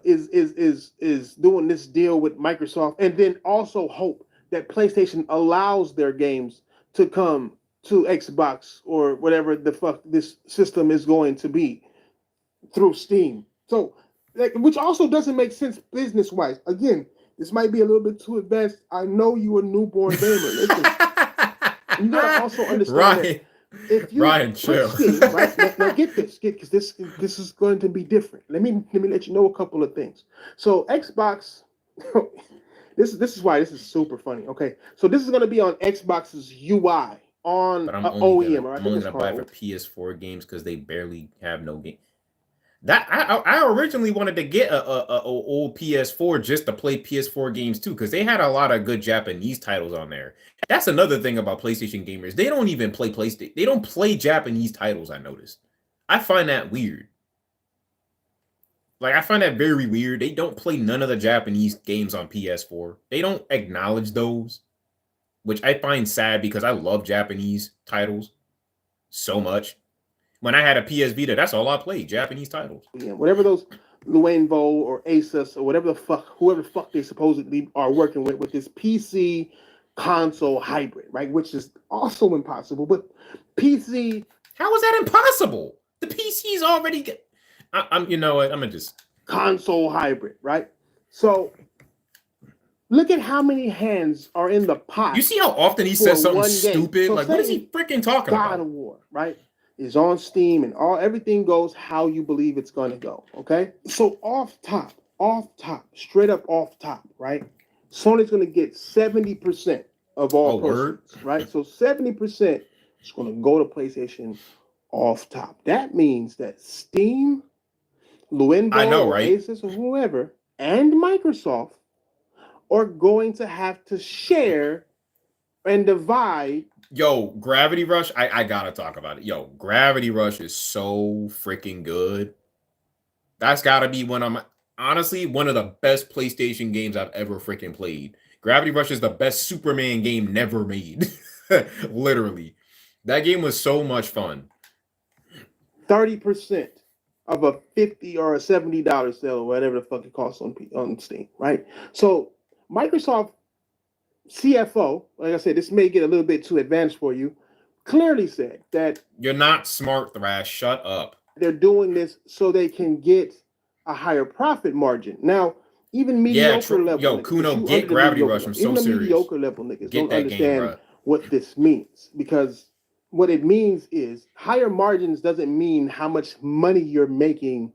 is doing this deal with Microsoft, and then also hope that PlayStation allows their games to come to Xbox or whatever the fuck this system is going to be through Steam. So, which also doesn't make sense business wise. Again, this might be a little bit too advanced. I know you a newborn gamer. Listen, you gotta also understand Ryan, if you Ryan, chill. Steam, right? Now get this, because this is going to be different. Let me let you know a couple of things. So Xbox, this is why this is super funny. Okay, so this is going to be on Xbox's UI on OEM. I'm only gonna buy it for PS4 games because they barely have no game. That I originally wanted to get a old PS4 just to play PS4 games too, because they had a lot of good Japanese titles on there. That's another thing about PlayStation gamers. They don't even play PlayStation. They don't play Japanese titles, I noticed. I find that weird. Like, I find that very weird. They don't play none of the Japanese games on PS4. They don't acknowledge those, which I find sad because I love Japanese titles so much. When I had a PS Vita, that's all I played, Japanese titles. Yeah, whatever those Lenovo or Asus or whatever the fuck, whoever the fuck they supposedly are working with this PC console hybrid, right? Which is also impossible. But PC, how is that impossible? The PC's already. I'm. You know what? I'm gonna just console hybrid, right? So look at how many hands are in the pot. You see how often he says something stupid? So like, what is he freaking talking about? God of War, right? Is on Steam and everything goes how you believe it's gonna go. Okay, so off top, straight up off top, right? Sony's gonna get 70% of all proceeds, right? So 70% is gonna go to PlayStation off top. That means that Steam, Lenovo, right? Asus, or whoever, and Microsoft are going to have to share and divide. Yo, Gravity Rush, I gotta talk about it. Yo, Gravity Rush is so freaking good. That's gotta be honestly, one of the best PlayStation games I've ever freaking played. Gravity Rush is the best Superman game never made. Literally. That game was so much fun. 30% of a $50 or a $70 sale, or whatever the fuck it costs on Steam, right? So Microsoft CFO, like I said, this may get a little bit too advanced for you, clearly said that you're not smart, Thrash. Shut up. They're doing this so they can get a higher profit margin. Now, even mediocre level, yo, Kuno, get Gravity Rush. I'm so even serious. Mediocre level niggas don't understand what this means, because what it means is higher margins doesn't mean how much money you're making.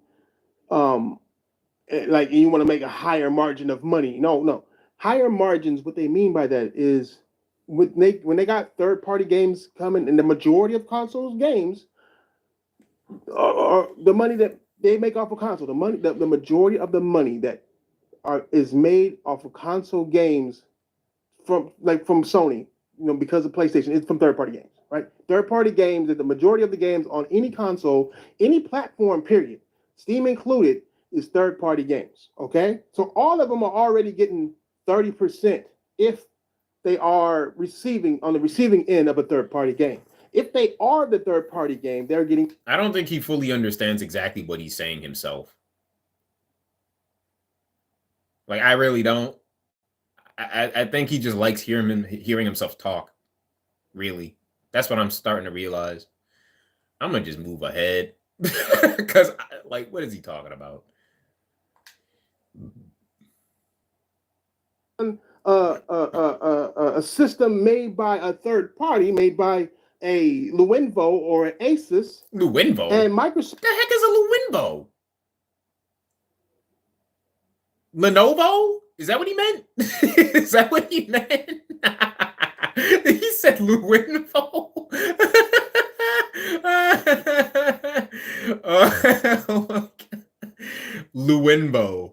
Like you want to make a higher margin of money. No. Higher margins, what they mean by that is when they got third-party games coming, and the majority of consoles games, the money that they make off a console, the majority of the money that is made off of console games from Sony, because of PlayStation, it's from third-party games, right? Third-party games, that the majority of the games on any console, any platform, period, Steam included, is third-party games. Okay, so all of them are already getting 30% if they are on the receiving end of a third-party game. If they are the third-party game, they're getting... I don't think he fully understands exactly what he's saying himself. Like, I really don't. I think he just likes hearing himself talk. Really. That's what I'm starting to realize. I'm going to just move ahead. Because, what is he talking about? A system made by a third party, made by a Lenovo or an Asus. Lenovo? And Microsoft. What the heck is a Lenovo? Lenovo? Is that what he meant? Is that what he meant? He said Lenovo. Lenovo.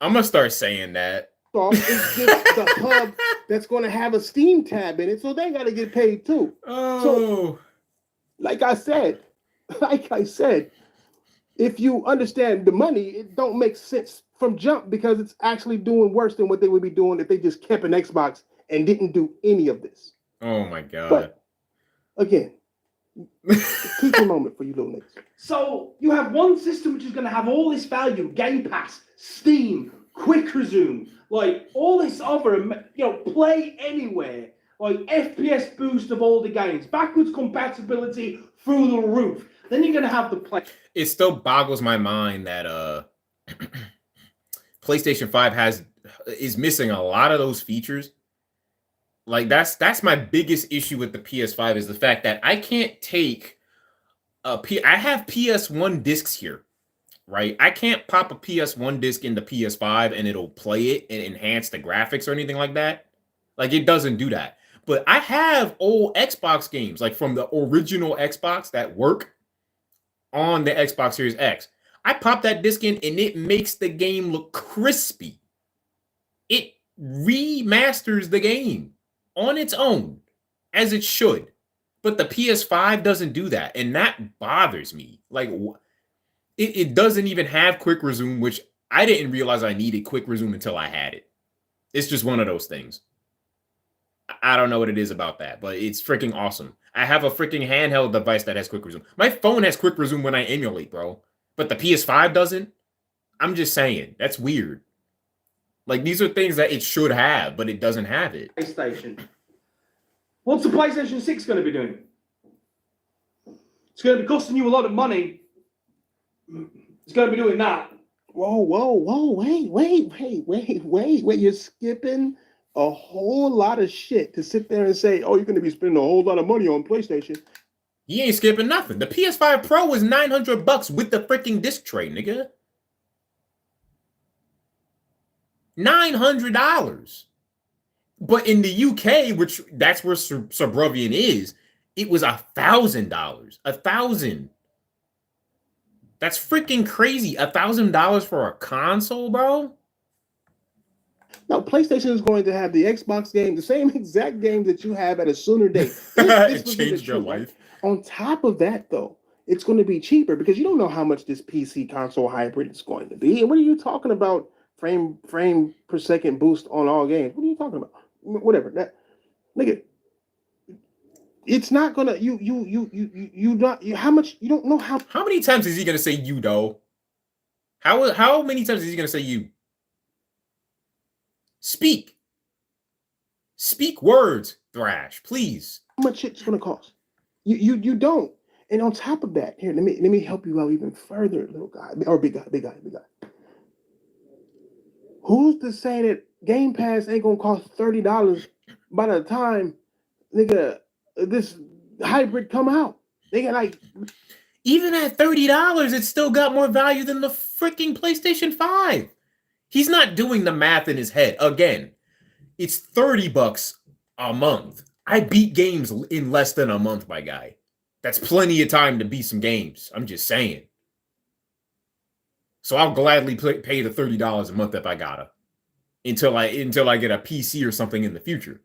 I'm gonna start saying that. It's just the hub that's going to have a Steam tab in it, so they got to get paid too. Oh, so, like I said, if you understand the money, it don't make sense from jump, because it's actually doing worse than what they would be doing if they just kept an Xbox and didn't do any of this. Oh my god! But again, keep a moment for you little niggas. So you have one system which is going to have all this value: Game Pass, Steam, Quick Resume, like all this other, play anywhere, like FPS boost of all the games, backwards compatibility through the roof. Then you're going to have the play. It still boggles my mind that PlayStation 5 is missing a lot of those features. Like that's my biggest issue with the PS5 is the fact that I can't take I have PS1 discs here. Right, I can't pop a PS1 disc into PS5 and it'll play it and enhance the graphics or anything like that. Like, it doesn't do that. But I have old Xbox games, like from the original Xbox, that work on the Xbox Series X. I pop that disc in and it makes the game look crispy. It remasters the game on its own, as it should. But the PS5 doesn't do that, and that bothers me. Like, it doesn't even have quick resume, which I didn't realize I needed quick resume until I had it. It's just one of those things. I don't know what it is about that, but it's freaking awesome. I have a freaking handheld device that has quick resume. My phone has quick resume when I emulate, bro. But the PS5 doesn't. I'm just saying. That's weird. Like, these are things that it should have, but it doesn't have it. PlayStation. What's the PlayStation 6 going to be doing? It's going to be costing you a lot of money. It's going to be doing that. Whoa, wait. You're skipping a whole lot of shit to sit there and say, oh, you're going to be spending a whole lot of money on PlayStation. You ain't skipping nothing. The PS5 Pro is $900 with the freaking disc tray, nigga. $900. But in the UK, which that's where Suburbian is, it was $1,000. $1,000. That's freaking crazy. $1,000 for a console, bro? No, PlayStation is going to have the Xbox game, the same exact game that you have at a sooner date. It changed your life. Right? On top of that, though, it's going to be cheaper because you don't know how much this PC console hybrid is going to be. And what are you talking about? Frame per second boost on all games. What are you talking about? Whatever. That nigga. It's not gonna how much you don't know how. How many times is he gonna say you though? How many times is he gonna say you? Speak words, Thrash, please. How much it's gonna cost? You don't. And on top of that, here, let me help you out even further, little guy or big guy. Who's to say that Game Pass ain't gonna cost $30 by the time nigga this hybrid come out? They got like even at $30, it still got more value than the freaking PlayStation 5. He's not doing the math in his head. Again, it's $30 a month. I beat games in less than a month, my guy. That's plenty of time to beat some games. I'm just saying. So I'll gladly pay the $30 a month if I gotta, until I get a PC or something in the future.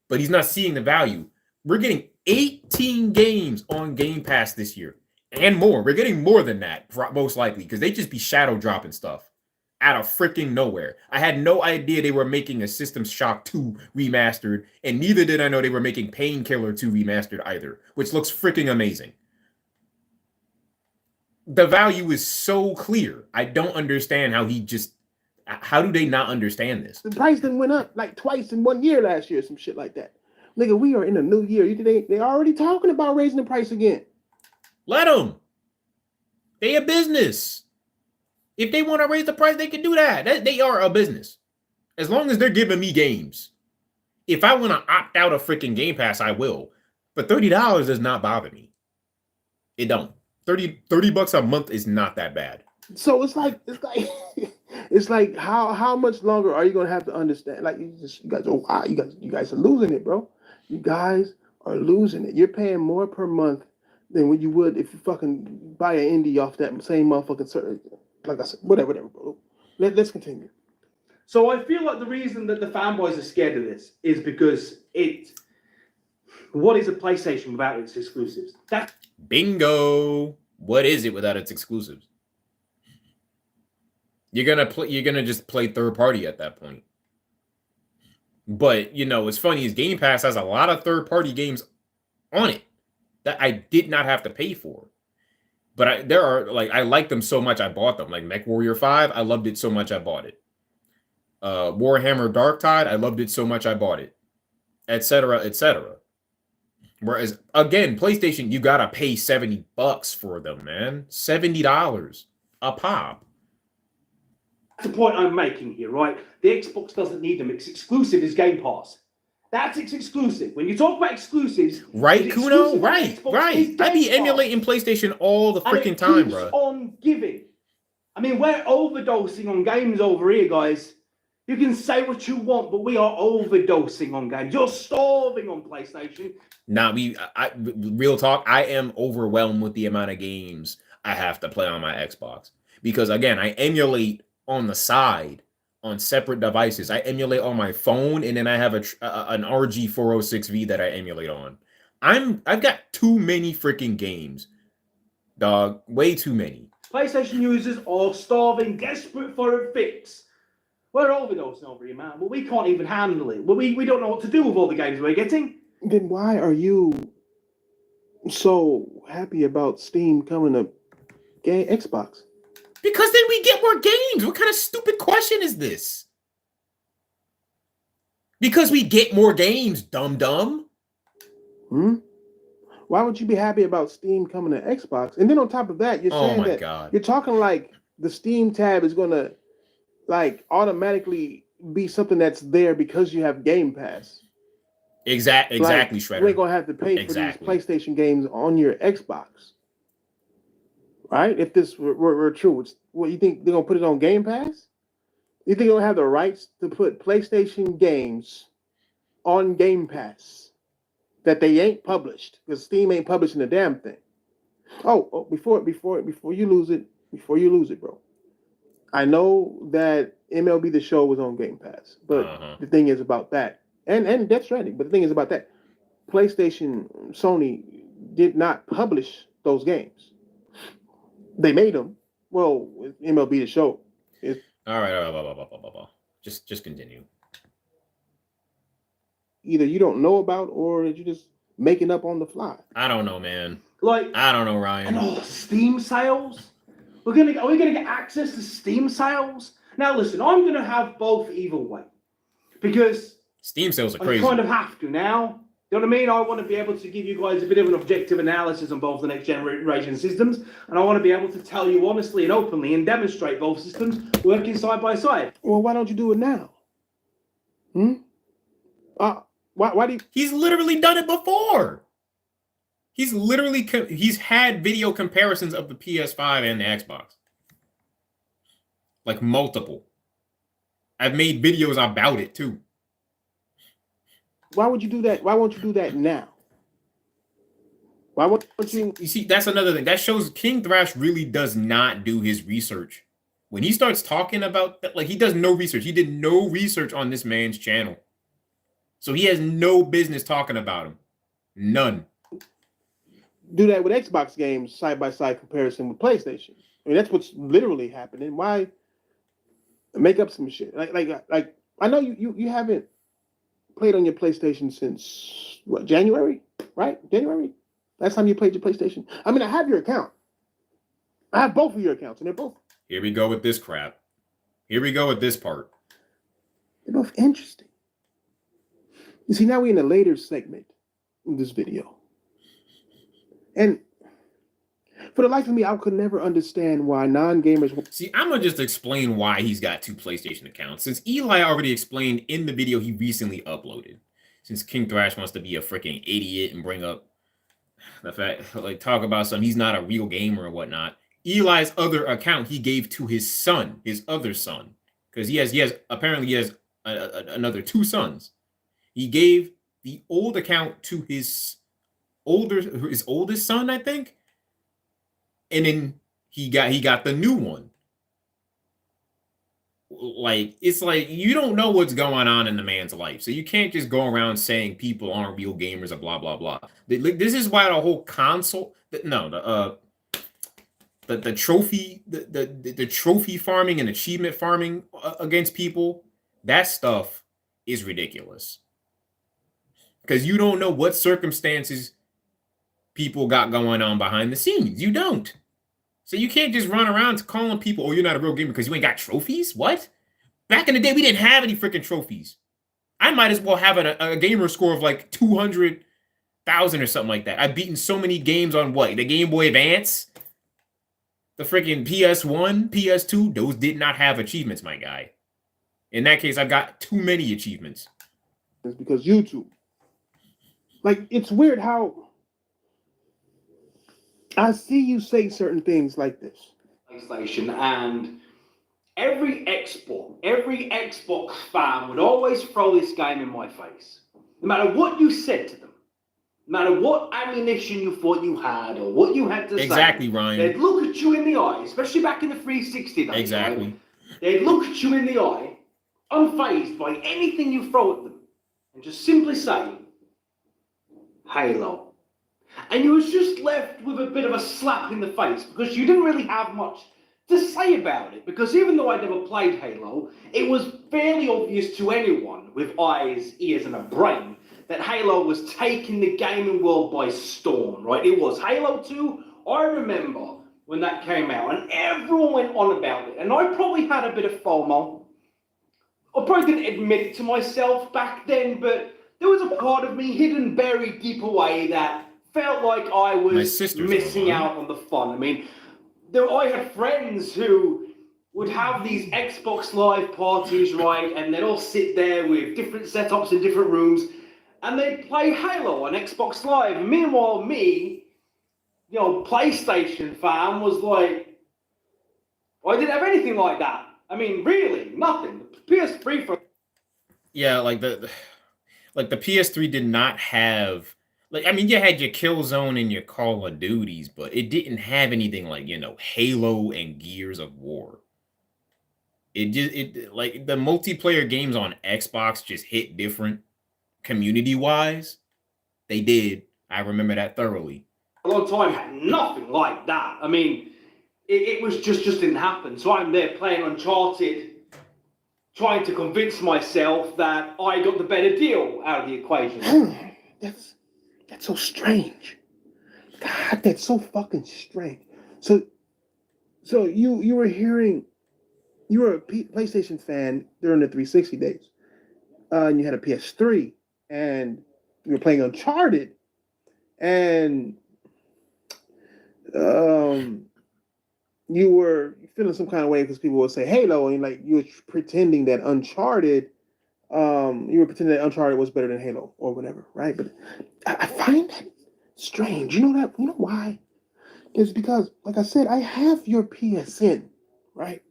But he's not seeing the value. We're getting 18 games on Game Pass this year and more. We're getting more than that, most likely, because they just be shadow dropping stuff out of freaking nowhere. I had no idea they were making a System Shock 2 remastered, and neither did I know they were making Painkiller 2 remastered either, which looks freaking amazing. The value is so clear. I don't understand how do they not understand this? The price done went up like twice in 1 year last year, some shit like that. Nigga, we are in a new year. They already talking about raising the price again. Let them. They a business. If they want to raise the price, they can do that. They are a business. As long as they're giving me games. If I want to opt out of freaking Game Pass, I will. But $30 does not bother me. It don't. $30 a month is not that bad. So it's like how much longer are you gonna have to understand? Like you guys are losing it, bro. You guys are losing it. You're paying more per month than what you would if you fucking buy an indie off that same motherfucking service. Like I said, whatever, bro. Let's continue. So I feel like the reason that the fanboys are scared of this is because what is a PlayStation without its exclusives? Bingo. What is it without its exclusives? You're gonna just play third party at that point. But what's funny is Game Pass has a lot of third party games on it that I did not have to pay for. But I like them so much I bought them. Like MechWarrior 5, I loved it so much I bought it. Warhammer Darktide, I loved it so much I bought it. Etc. etc. Whereas again, PlayStation, you gotta pay $70 for them, man. $70 a pop. That's the point I'm making here, right? The Xbox doesn't need them. Its exclusive is Game Pass. That's its exclusive. When you talk about exclusives, right, Kuno? Right. I be emulating PlayStation all the freaking time, bro. On giving. I mean, we're overdosing on games over here, guys. You can say what you want, but we are overdosing on games. You're starving on PlayStation. Nah, real talk, I am overwhelmed with the amount of games I have to play on my Xbox. Because again, I emulate on the side on separate devices. I emulate on my phone, and then I have an RG406V that I emulate on. I've got too many freaking games, dog. Way too many. PlayStation users are starving, desperate for a fix. We're overdosing over here, man. Well, we can't even handle it. Well, we don't know what to do with all the games we're getting. Then why are you so happy about Steam coming to Xbox? Because then we get more games. What kind of stupid question is this? Because we get more games, dumb. Why would you be happy about Steam coming to Xbox? And then on top of that, you're saying that you're talking like the Steam tab is gonna like automatically be something that's there because you have Game Pass. Exactly, Shredder. You ain't gonna have to pay for these PlayStation games on your Xbox. Right? If this were true, what you think they're gonna put it on Game Pass? You think they're gonna have the rights to put PlayStation games on Game Pass that they ain't published because Steam ain't publishing the damn thing? Oh, before you lose it, bro. I know that MLB The Show was on Game Pass, but the thing is about that, and Death Stranding. But the thing is about that, PlayStation, Sony did not publish those games. They made them. Well, with MLB The Show. All right. Just continue. Either you don't know about, or you're just making up on the fly. I don't know, man. Like, I don't know, Ryan. And Steam sales. Are we gonna get access to Steam sales? Now listen, I'm gonna have both either way, because Steam sales are crazy. I kind of have to now. You know what I mean? I want to be able to give you guys a bit of an objective analysis on both the next generation systems, and I want to be able to tell you honestly and openly and demonstrate both systems working side by side. Well, why don't you do it now? Why do you? He's literally done it before. He's had video comparisons of the PS5 and the Xbox. Like multiple. I've made videos about it too. Why would you do that? Why won't you do that now? Why won't you? You see, that's another thing. That shows King Thrash really does not do his research. When he starts talking about that, like, he does no research. He did no research on this man's channel. So he has no business talking about him. None. Do that with Xbox games, side-by-side comparison with PlayStation. I mean, that's what's literally happening. Why make up some shit? Like I know you haven't played on your PlayStation since what, January, right? January? Last time you played your PlayStation? I mean, I have your account. I have both of your accounts, and they're both. Here we go with this crap. Here we go with this part. They're both interesting. You see, now we're in a later segment of this video. And for the life of me, I could never understand why non-gamers... See, I'm going to just explain why he's got two PlayStation accounts. Since Eli already explained in the video he recently uploaded. Since King Thrash wants to be a freaking idiot and bring up the fact, like, talk about something, he's not a real gamer or whatnot. Eli's other account he gave to his son, his other son. Because he has another two sons. He gave the old account to his oldest son, I think. And then he got the new one. Like, it's like, you don't know what's going on in the man's life. So you can't just go around saying people aren't real gamers or blah, blah, blah. This is why the whole console, the trophy, the trophy farming and achievement farming against people, that stuff is ridiculous. Because you don't know what circumstances people got going on behind the scenes. You don't. So you can't just run around calling people, oh, you're not a real gamer because you ain't got trophies? What? Back in the day, we didn't have any freaking trophies. I might as well have a gamer score of like 200,000 or something like that. I've beaten so many games on what? The Game Boy Advance? The freaking PS1, PS2? Those did not have achievements, my guy. In that case, I've got too many achievements. It's because YouTube. Like, it's weird how I see you say certain things like this. PlayStation, and every Xbox fan would always throw this game in my face. No matter what you said to them, no matter what ammunition you thought you had or what you had to say. Exactly, Ryan. They'd look at you in the eye, especially back in the 360 days. Exactly. Right? They'd look at you in the eye, unfazed by anything you throw at them, and just simply say, Halo. And you was just left with a bit of a slap in the face because you didn't really have much to say about it. Because even though I never played Halo, it was fairly obvious to anyone with eyes, ears, and a brain that Halo was taking the gaming world by storm, right? It was Halo 2. I remember when that came out and everyone went on about it. And I probably had a bit of FOMO. I probably didn't admit it to myself back then, but there was a part of me hidden, buried deep away that felt like I was missing out on the fun. I mean, I had friends who would have these Xbox Live parties, right? And they'd all sit there with different setups in different rooms, and they'd play Halo on Xbox Live. And meanwhile, me, PlayStation fan, was like, I didn't have anything like that. I mean, really, nothing. The PS3 for... Yeah, like the PS3 did not have... Like, I mean, you had your Killzone and your Call of Duties, but it didn't have anything like, Halo and Gears of War. it like the multiplayer games on Xbox just hit different community wise. They did. I remember that thoroughly. A long time had nothing like that. I mean, it was just didn't happen. So I'm there playing Uncharted, trying to convince myself that I got the better deal out of the equation. That's so strange. God, that's so fucking strange. So you were hearing, you were a PlayStation fan during the 360 days, and you had a PS3, and you were playing Uncharted, and you were feeling some kind of way because people would say Halo, and like you were pretending that Uncharted, was better than Halo or whatever, right? But I find that strange. You know that? You know why? It's because, like I said, I have your PSN, right?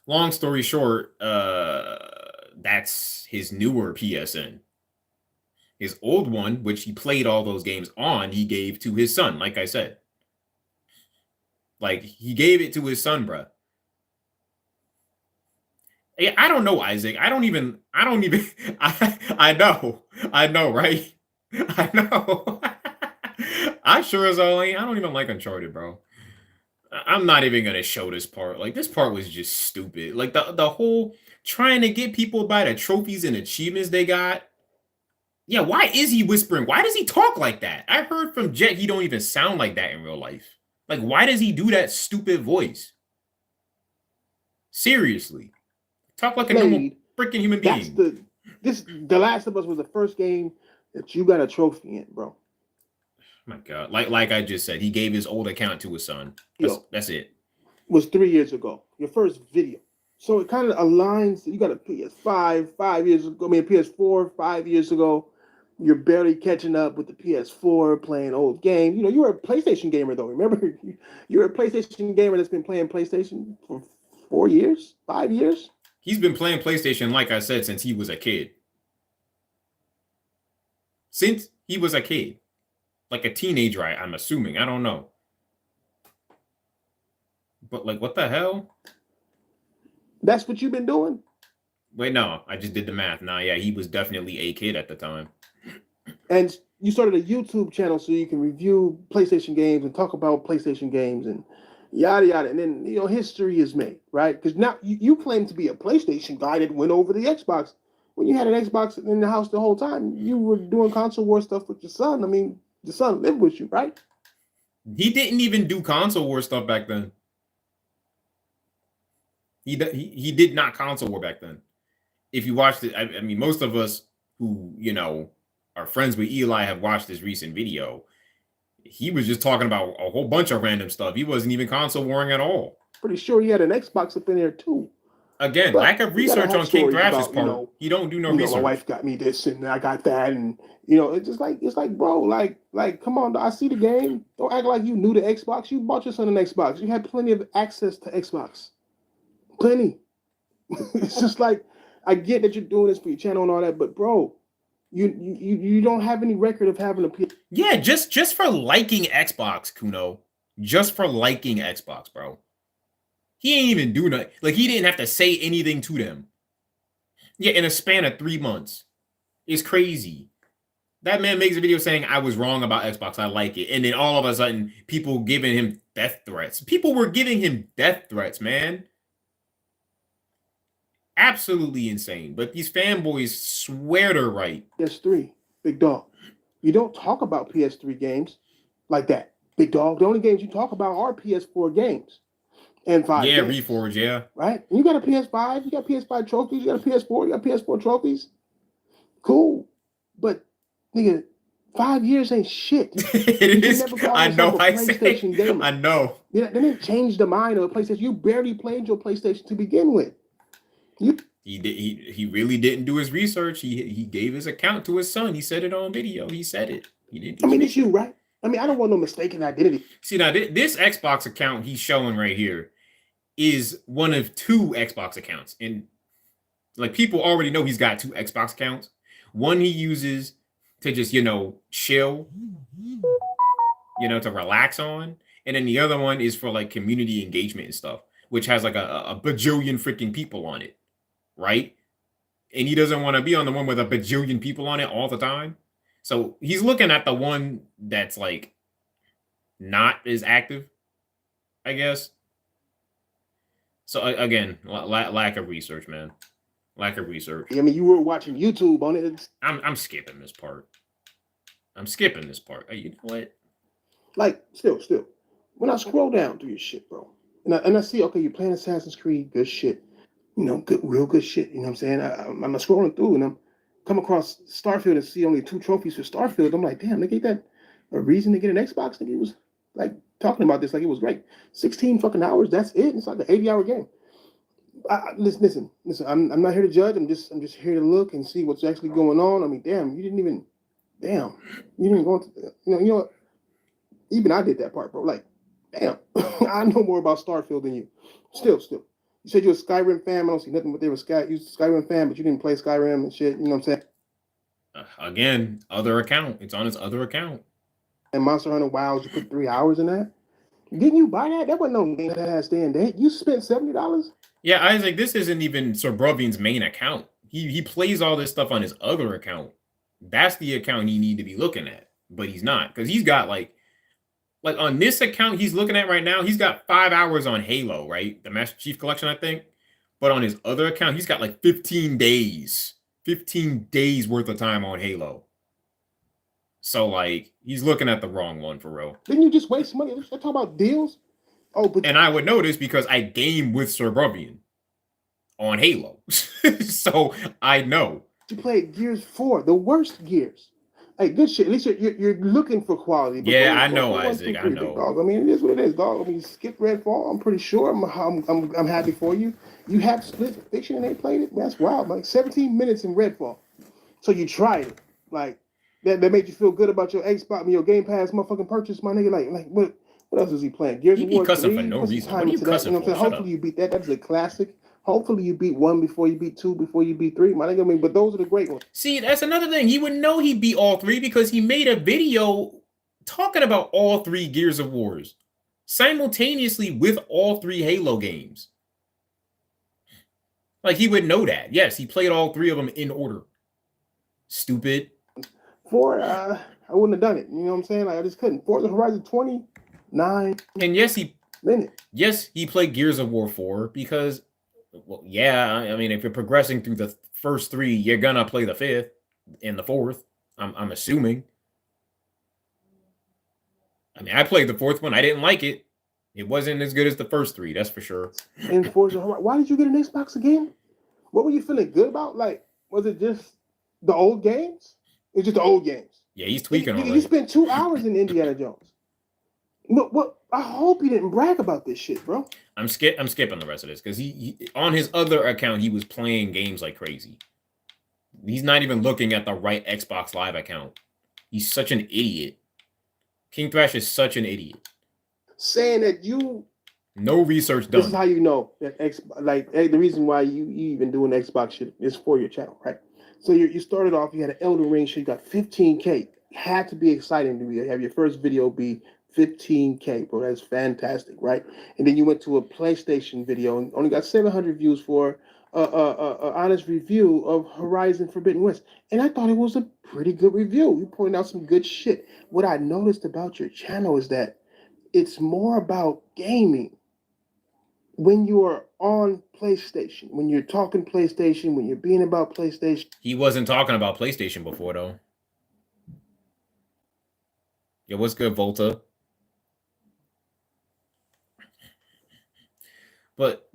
Long story short, that's his newer PSN. His old one, which he played all those games on, he gave to his son, like I said. Like, he gave it to his son, bruh. I don't know, Isaac. I know, right? I know. I sure as hell ain't. I don't even like Uncharted, bro. I'm not even gonna show this part. Like, this part was just stupid. Like the whole trying to get people by the trophies and achievements they got. Yeah, why is he whispering? Why does he talk like that? I heard from Jet he don't even sound like that in real life. Like, why does he do that stupid voice? Seriously. Talk like a normal freaking human being. The Last of Us was the first game that you got a trophy in, bro. My God. Like I just said, he gave his old account to his son. That's it. Was 3 years ago. Your first video. So it kind of aligns. You got a PS5 5 years ago. I mean, a PS4 5 years ago. You're barely catching up with the PS4, playing old games. You know, you were a PlayStation gamer, though. Remember, you're a PlayStation gamer that's been playing PlayStation for 4 years, 5 years. He's been playing PlayStation, like I said, since he was a kid. Since he was a kid. Like a teenager, I'm assuming. I don't know. But, like, what the hell? That's what you've been doing? Wait, no. I just did the math. Nah, yeah, he was definitely a kid at the time. And you started a YouTube channel so you can review PlayStation games and talk about PlayStation games and yada yada. And then, you know, history is made, right? Because now you claim to be a PlayStation guy that went over the Xbox. When you had an Xbox in the house the whole time, you were doing console war stuff with your son. I mean, your son lived with you, right? He didn't even do console war stuff back then. He did not console war back then. If you watched it, I mean, most of us who, you know, are friends with Eli have watched this recent video. He was just talking about a whole bunch of random stuff. He wasn't even console warring at all. Pretty sure he had an Xbox up in there too. Again, But lack of research on King Thrash's part. You know, he don't do no you know, research. my wife got me this and I got that, and you know, it's like, bro, like, come on, I see the game. Don't act like you knew the Xbox. You bought your son an Xbox. You had plenty of access to Xbox. Plenty. It's just like, I get that you're doing this for your channel and all that, but bro, you don't have any record of having a PS. Yeah, just for liking Xbox, Kuno. Just for liking Xbox, bro. He ain't even do nothing. Like, he didn't have to say anything to them. Yeah, in a span of 3 months. It's crazy. That man makes a video saying, I was wrong about Xbox. I like it. And then all of a sudden, people giving him death threats. People were giving him death threats, man. Absolutely insane. But these fanboys swear they're right. PS3, big dog. You don't talk about PS3 games like that, big dog. The only games you talk about are PS4 games and 5 Yeah, games. Reforge, yeah. Right? And you got a PS5, you got PS5 trophies, you got a PS4, you got PS4 trophies. Cool. But, nigga, 5 years ain't shit. It is. I know. I say. I know. Yeah, they didn't change the mind of a PlayStation. You barely played your PlayStation to begin with. He really didn't do his research. He gave his account to his son. He said it on video. He said it. He didn't. I mean, it's you, right? I mean, I don't want no mistaken identity. See, now this Xbox account he's showing right here is one of 2 Xbox accounts, and like, people already know he's got 2 Xbox accounts. One he uses to just, you know, chill, you know, to relax on, and then the other one is for like community engagement and stuff. which has like a bajillion freaking people on it, right? And he doesn't want to be on the one with a bajillion people on it all the time. So he's looking at the one that's like not as active, I guess. So again, lack of research, man. Lack of research. I mean, you were watching YouTube on it. I'm skipping this part. I'm skipping this part. You know what? Like, still, when I scroll down through your shit, bro, and I see, okay, you're playing Assassin's Creed, good shit, you know, real good shit. You know what I'm saying? I'm scrolling through and I'm come across Starfield and see only 2 trophies for Starfield. I'm like, damn, they gave that a reason to get an Xbox. Nigga, it was like talking about this like it was great. 16 fucking hours, that's it. It's like an 80-hour game. Listen. I'm not here to judge. I'm just here to look and see what's actually going on. I mean, you didn't even go into, you know what? Even I did that part, bro. Like, damn, I know more about Starfield than you. Still. You said you're a Skyrim fan. I don't see nothing but they were Skyrim fan, but you didn't play Skyrim and shit. You know what I'm saying? Again, other account. It's on his other account. And Monster Hunter Wilds, you put 3 hours in that. Didn't you buy that? That wasn't no game that had staying date. You spent $70. Yeah, Isaac, this isn't even Sir Brovian's main account. He plays all this stuff on his other account. That's the account you need to be looking at, but he's not, because he's got like on this account he's looking at right now, he's got 5 hours on Halo, right? The Master Chief Collection, I think. But on his other account, he's got like 15 days worth of time on Halo. So like he's looking at the wrong one for real. Didn't you just waste money? Let's talk about deals. Oh, but and I would know this because I game with Sir Brovian on Halo. So I know. You played Gears 4, the worst Gears. Like, good shit. At least you're looking for quality. Yeah, I know, Isaac. I know. Dog. I mean, it is what it is, dog. I mean, skip Redfall. I'm pretty sure. I'm happy for you. You have Split Fiction and they played it. That's wild. Like 17 minutes in Redfall. So you tried it. Like that made you feel good about your Xbox, your Game Pass motherfucking purchase, my nigga. Like what else is he playing? Gears of War 3. Cussing for no reason. What are you cussing for? Hopefully you beat that. That's a classic. Hopefully you beat 1 before you beat 2, before you beat 3. My nigga, I mean, but those are the great ones. See, that's another thing. He would know he beat all 3 because he made a video talking about all 3 Gears of Wars simultaneously with all 3 Halo games. Like, he would know that. Yes, he played all 3 of them in order. Stupid. 4, I wouldn't have done it. You know what I'm saying? Like, I just couldn't. Forza Horizon 29 and minutes. Yes, he played Gears of War 4 because, well, yeah, I mean, if you're progressing through the first 3, you're gonna play the 5th and the 4th. I'm assuming. I mean, I played the 4th one. I didn't like it. It wasn't as good as the first 3, that's for sure. And Forza Horizon, why did you get an Xbox again? What were you feeling good about? Like, was it just the old games? It's just the old games. Yeah, he's tweaking You spent 2 hours in Indiana Jones. What? I hope you didn't brag about this shit, bro. I'm skipping the rest of this because he on his other account he was playing games like crazy. He's not even looking at the right Xbox Live account. He's such an idiot. King Thrash is such an idiot. Saying that you no research done. This is how you know that the reason why you even doing Xbox shit is for your channel, right? So you started off, you had an Elden Ring shit, you got 15K. Had to be exciting to have your first video be 15K, bro. That's fantastic, right? And then you went to a PlayStation video and only got 700 views for a honest review of Horizon Forbidden West. And I thought it was a pretty good review. You pointed out some good shit. What I noticed about your channel is that it's more about gaming. When you are on PlayStation, when you're talking PlayStation, when you're being about PlayStation. He wasn't talking about PlayStation before, though. Yo, what's good, Volta?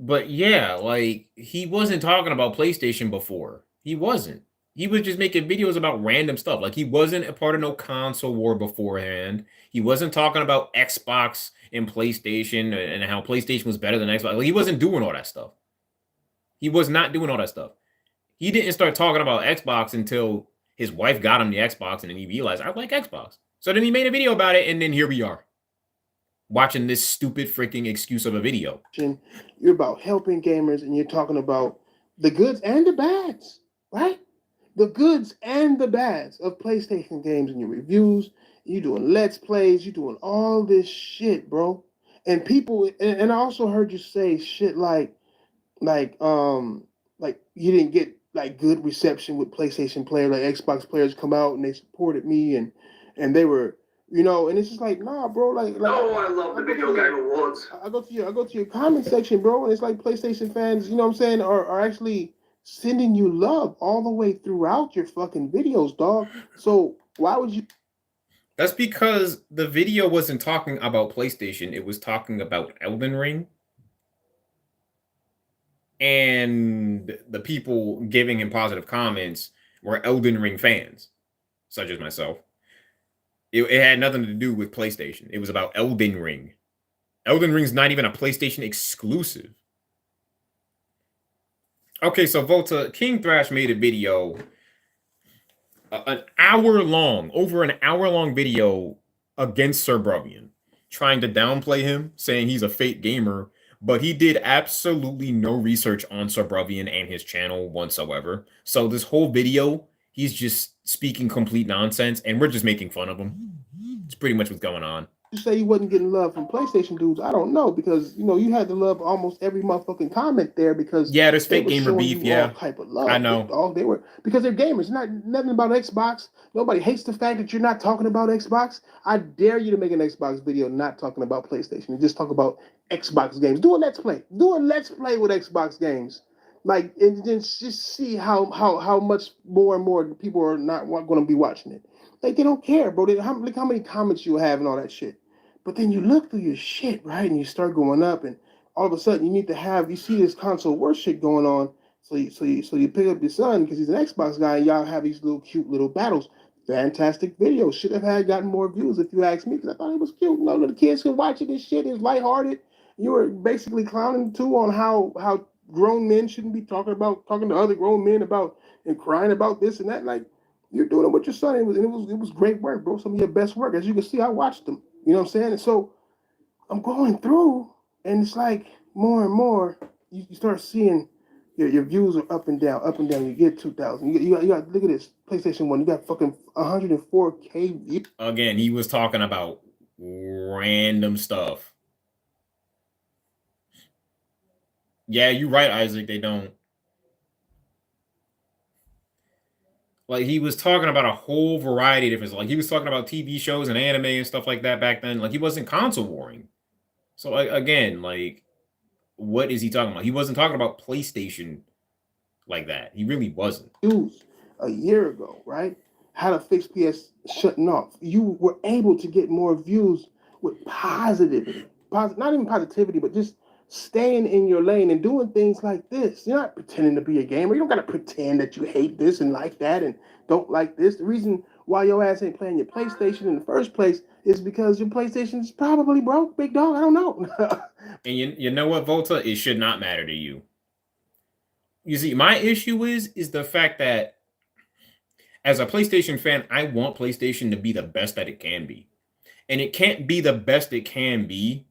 But yeah, like, he wasn't talking about PlayStation before. He wasn't. He was just making videos about random stuff. Like, he wasn't a part of no console war beforehand. He wasn't talking about Xbox and PlayStation and how PlayStation was better than Xbox. Like, he wasn't doing all that stuff. He was not doing all that stuff. He didn't start talking about Xbox until his wife got him the Xbox, and then he realized, I like Xbox. So then he made a video about it, and then here we are, watching this stupid freaking excuse of a video. You're about helping gamers, and you're talking about the goods and the bads, right? The goods and the bads of PlayStation games in your reviews. You're doing Let's Plays. You're doing all this shit, bro. And people, and I also heard you say shit like like you didn't get like good reception with PlayStation players, like Xbox players come out and they supported me and they were, you know, and it's just like, nah, bro, like Oh, I love the Video Game Awards. I go to your comment section, bro, and it's like PlayStation fans, you know what I'm saying, are actually sending you love all the way throughout your fucking videos, dog. So why would you? That's because the video wasn't talking about PlayStation. It was talking about Elden Ring. And the people giving him positive comments were Elden Ring fans, such as myself. It had nothing to do with PlayStation. It was about Elden Ring. Elden Ring's not even a PlayStation exclusive. Okay, so Volta, King Thrash made a video, an hour long, over an hour long video against Surbrubian, trying to downplay him, saying he's a fake gamer, but he did absolutely no research on Surbrubian and his channel whatsoever. So this whole video, he's just speaking complete nonsense, and we're just making fun of him. It's pretty much what's going on. You say you wasn't getting love from PlayStation dudes. I don't know, because you know you had to love almost every motherfucking comment there, because Yeah, there's they fake were gamer showing beef. you Yeah, all type of love. I know. Dog. They were, because they're gamers. Not nothing about Xbox. Nobody hates the fact that you're not talking about Xbox. I dare you to make an Xbox video not talking about PlayStation and just talk about Xbox games. Do a let's play. Do a let's play with Xbox games. Like, and then just see how much more and more people are not going to be watching it. Like, they don't care, bro. Look how many comments you have and all that shit. But then you look through your shit, right? And you start going up, and all of a sudden you see this console war shit going on. So you pick up your son because he's an Xbox guy, and y'all have these little cute little battles. Fantastic video. Should have gotten more views if you ask me, because I thought it was cute. You know, the kids can watch it and shit. It's lighthearted. You were basically clowning too on how grown men shouldn't be talking to other grown men about and crying about this and that. Like, you're doing it with your son. It was great work, bro. Some of your best work. As you can see, I watched them. You know what I'm saying? And so I'm going through, and it's like more and more, you start seeing your views are up and down, up and down. You get 2,000. You got look at this PlayStation 1. You got fucking 104K views. Again, he was talking about random stuff. Yeah, you're right, Isaac. They don't. Like, he was talking about a whole variety of different, like he was talking about TV shows and anime and stuff like that back then. Like, he wasn't console warring. So again, like, what is he talking about? He wasn't talking about PlayStation like that. He really wasn't. Views a year ago, right? How to fix PS shutting off. You were able to get more views with positivity. Not even positivity, but just staying in your lane and doing things like this. You're not pretending to be a gamer. You don't gotta pretend that you hate this and like that and don't like this. The reason why your ass ain't playing your PlayStation in the first place is because your PlayStation is probably broke, big dog. I don't know. And you know what, Volta? It should not matter to you. You see, my issue is the fact that as a PlayStation fan, I want PlayStation to be the best that it can be. And it can't be the best it can be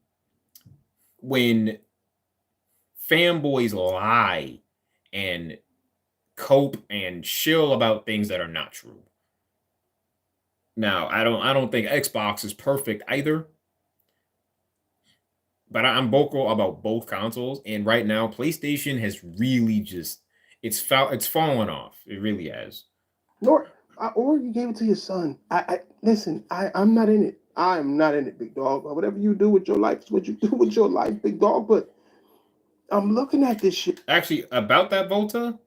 when fanboys lie and cope and shill about things that are not true. Now, I don't think Xbox is perfect either. But I'm vocal about both consoles, and right now PlayStation has really just it's fallen off. It really has. Or you gave it to your son. Listen. I'm not in it. I'm not in it, big dog. Whatever you do with your life is what you do with your life, big dog. But I'm looking at this shit. Actually, about that, Volta,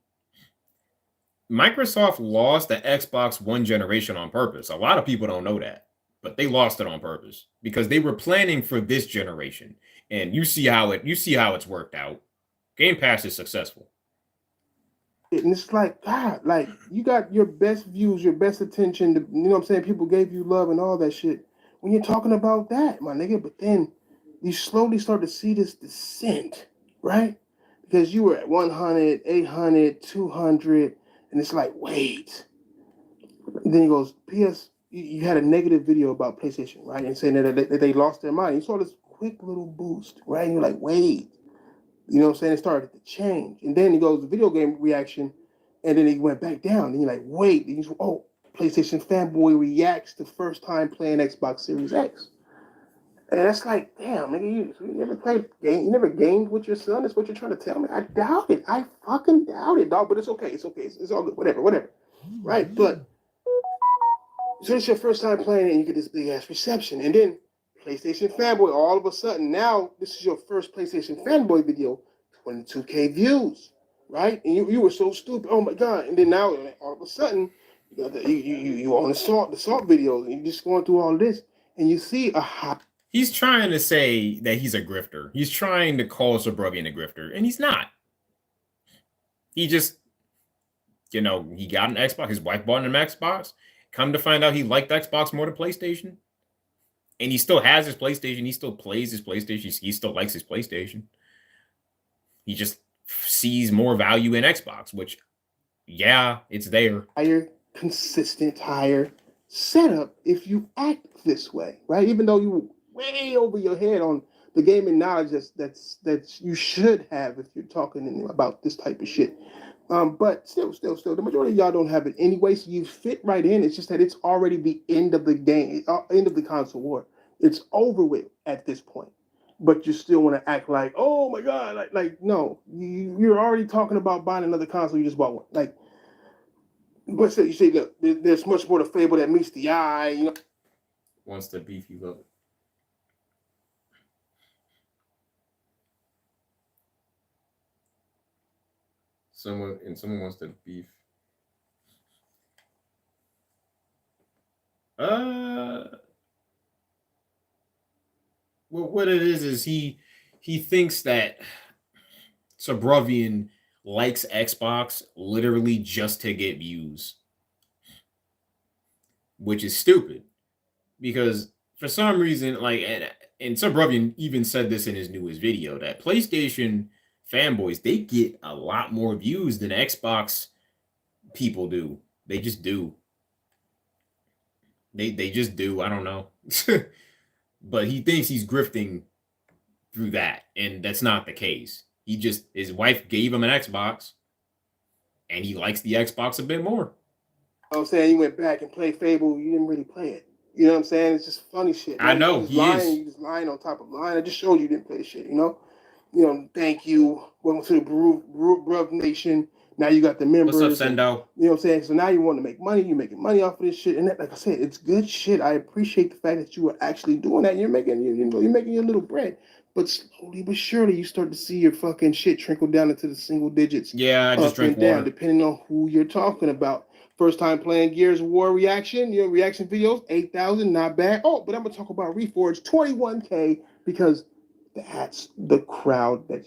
Microsoft lost the Xbox One generation on purpose. A lot of people don't know that, but they lost it on purpose because they were planning for this generation. And you see how it's worked out. Game Pass is successful. And it's like, God, like, you got your best views, your best attention. You know what I'm saying? People gave you love and all that shit when you're talking about that, my nigga. But then you slowly start to see this descent, right? Because you were at 100, 800, 200, and it's like, wait. And then he goes, PS, you had a negative video about PlayStation, right? And saying that they lost their mind. You saw this quick little boost, right? And you're like, wait. You know what I'm saying? It started to change. And then he goes, the video game reaction, and then he went back down. And you're like, wait. And he's, PlayStation fanboy reacts to first time playing Xbox Series X. And that's like, damn, nigga, you never played game, you never gamed with your son. That's what you're trying to tell me. I doubt it. I fucking doubt it, dog. But it's okay. It's okay. It's all good. Whatever. Right? But so it's your first time playing it, and you get this big ass reception, and then PlayStation fanboy. All of a sudden, now this is your first PlayStation fanboy video, 22K views, right? And you were so stupid. Oh my god! And then now all of a sudden, you on the salt videos, and you're just going through all this, and you see a hot. He's trying to say that he's a grifter. He's trying to call Suburbian a grifter, and he's not. He just, he got an Xbox. His wife bought him an Xbox. Come to find out, he liked Xbox more than PlayStation. And he still has his PlayStation. He still plays his PlayStation. He still likes his PlayStation. He just sees more value in Xbox, which, yeah, it's there. Higher, consistent, higher setup if you act this way, right? Even though you way over your head on the gaming knowledge that you should have if you're talking about this type of shit. But still, the majority of y'all don't have it anyway, so you fit right in. It's just that it's already the end of the game, end of the console war. It's over with at this point. But you still want to act like, oh my god, like no, you're already talking about buying another console. You just bought one, like. But still, you see, look, there's much more to fable that meets the eye. You know, Wants to beef you up. Someone wants to beef. Well, what it is he thinks that Suburbian likes Xbox literally just to get views, which is stupid because for some reason, and Suburbian even said this in his newest video, that PlayStation fanboys, they get a lot more views than Xbox people do. They just do. They just do. I don't know. But he thinks he's grifting through that, and that's not the case. His wife gave him an Xbox, and he likes the Xbox a bit more. I'm saying you went back and played Fable, you didn't really play it. You know what I'm saying? It's just funny shit. I know, you just lying on top of lying. I just showed you didn't play shit, you know? Thank you. Welcome to the Bruv Nation. Now you got the members. What's up, Sendo? You know what I'm saying? So now you want to make money. You're making money off of this shit. And that, like I said, it's good shit. I appreciate the fact that you are actually doing that. You're making your little bread. But slowly but surely, you start to see your fucking shit trickle down into the single digits. Yeah, I just drink water. Down, depending on who you're talking about. First time playing Gears of War reaction, reaction videos, 8,000, not bad. Oh, but I'm going to talk about Reforged, 21K, because that's the crowd that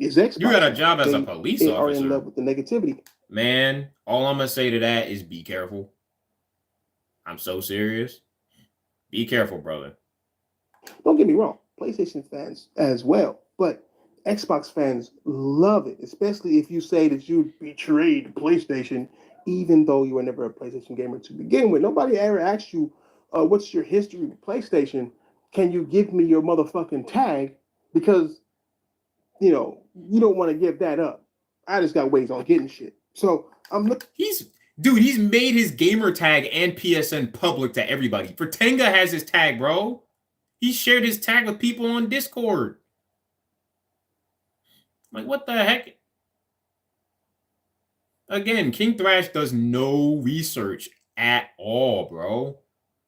is Xbox. You got a job as a police officer. They are in love with the negativity. Man, all I'm going to say to that is be careful. I'm so serious. Be careful, brother. Don't get me wrong. PlayStation fans as well, but Xbox fans love it, especially if you say that you betrayed PlayStation, even though you were never a PlayStation gamer to begin with. Nobody ever asked you, what's your history with PlayStation? Can you give me your motherfucking tag? Because, you don't want to give that up. I just got ways on getting shit. So I'm looking. He's made his gamer tag and PSN public to everybody. Vertenga has his tag, bro. He shared his tag with people on Discord. Like, what the heck? Again, King Thrash does no research at all, bro.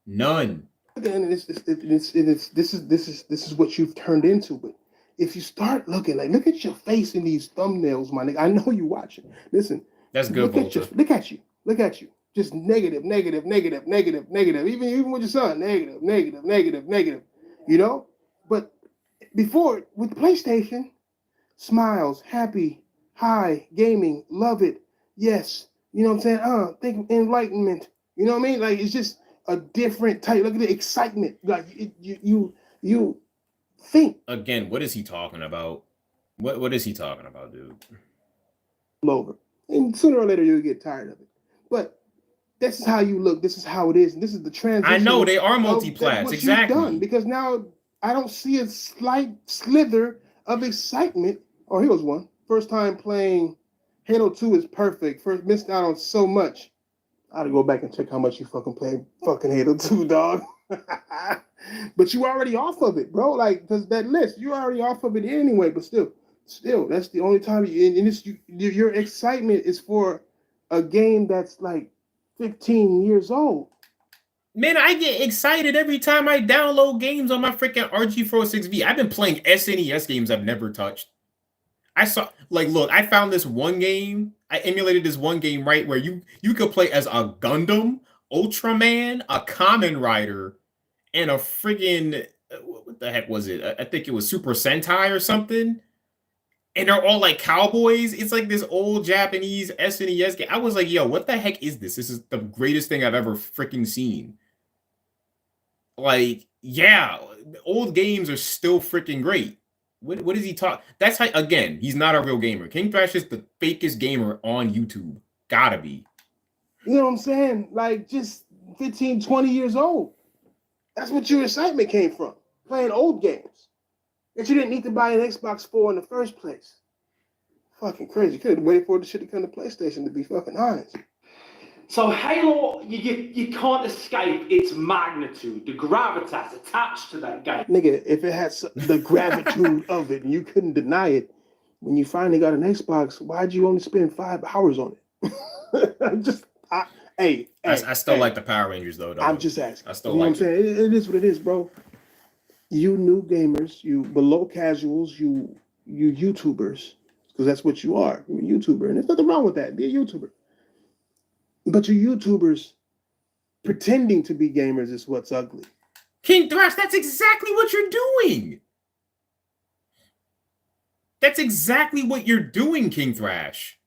None. And this is what you've turned into. But if you start looking, look at your face in these thumbnails, my nigga. I know you watching. Listen. That's good. Look at you. Just negative. Even with your son, negative. But before, with PlayStation, smiles, happy, high, gaming, love it, yes. You know what I'm saying? Think enlightenment. You know what I mean? Like, it's just a different type. Look at the excitement. Like, you think. Again, what is he talking about? What is he talking about, dude? Over. And sooner or later, you'll get tired of it. But this is how you look. This is how it is. And this is the transition. I know they are multi-plats. Exactly. Done, because now I don't see a slight slither of excitement. Oh, here was one. First time playing Halo 2 is perfect. First missed out on so much. I had to go back and check how much you fucking played fucking Halo 2, dog. But you already off of it, bro. Like, because that list, you already off of it anyway. But still, that's the only time and it's your excitement is for a game that's like 15 years old. Man, I get excited every time I download games on my freaking RG406V. I've been playing SNES games I've never touched. I saw, like, look, I found this one game. I emulated this one game, right, where you could play as a Gundam, Ultraman, a Kamen Rider, and a friggin' what the heck was it? I think it was Super Sentai or something. And they're all like cowboys. It's like this old Japanese SNES game. I was like, yo, what the heck is this? This is the greatest thing I've ever freaking seen. Like, yeah, old games are still freaking great. What is he talking? That's how, again, he's not a real gamer. King Thrash is the fakest gamer on YouTube. Gotta be. You know what I'm saying? Like, just 15, 20 years old. That's what your excitement came from. Playing old games. That you didn't need to buy an Xbox 4 in the first place. Fucking crazy. You could have waited for the shit to come to PlayStation, to be fucking honest. So Halo, you can't escape its magnitude, the gravitas attached to that game. Nigga, if it had the gravitude of it and you couldn't deny it, when you finally got an Xbox, why'd you only spend 5 hours on it? I still like the Power Rangers though. I'm just asking. I still you know like what I'm saying? It is what it is, bro. You new gamers, you below casuals, you YouTubers, because that's what you are. You're a YouTuber, and there's nothing wrong with that. Be a YouTuber. But you YouTubers pretending to be gamers is what's ugly. King Thrash, that's exactly what you're doing. That's exactly what you're doing, King Thrash.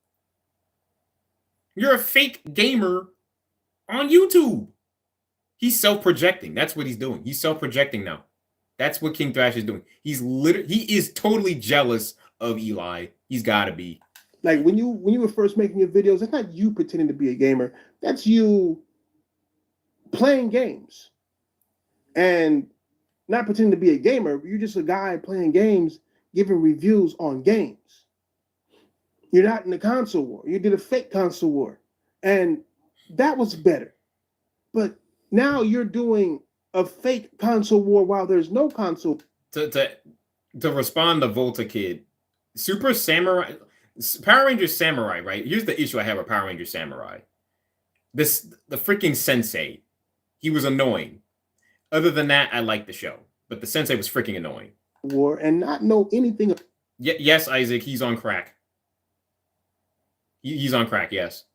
You're a fake gamer on YouTube. He's self-projecting. That's what he's doing. He's self-projecting now. That's what King Thrash is doing. He is totally jealous of Eli. He's got to be. Like when you were first making your videos, that's not you pretending to be a gamer. That's you playing games and not pretending to be a gamer. You're just a guy playing games, giving reviews on games. You're not in the console war. You did a fake console war, and that was better. But now you're doing a fake console war while there's no console. To respond to Volta Kid, Super Samurai, Power Rangers Samurai, right? Here's the issue I have with Power Rangers Samurai. The freaking sensei, he was annoying. Other than that, I liked the show, but the sensei was freaking annoying. War and not know anything. Yes, Isaac, he's on crack. He's on crack, yes.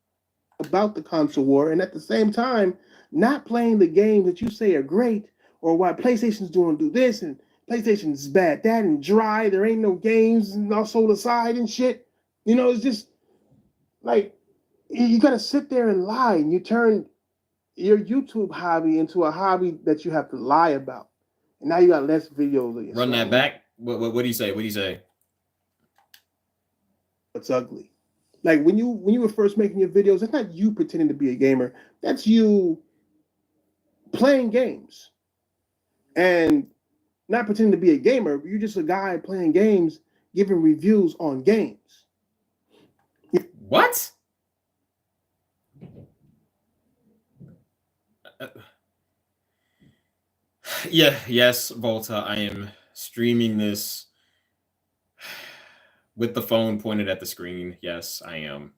About the console war, and at the same time, not playing the games that you say are great, or why PlayStation's do this, and PlayStation's bad, that, and dry, there ain't no games, and also the side and shit. You know, it's just, like, you gotta sit there and lie, and you turn your YouTube hobby into a hobby that you have to lie about. And now you got less videos of yourself. Run that back? What do you say? What do you say? It's ugly. Like when you were first making your videos, that's not you pretending to be a gamer. That's you playing games and not pretending to be a gamer. You're just a guy playing games, giving reviews on games. What? Yes, Volta. I am streaming this with the phone pointed at the screen. Yes, I am.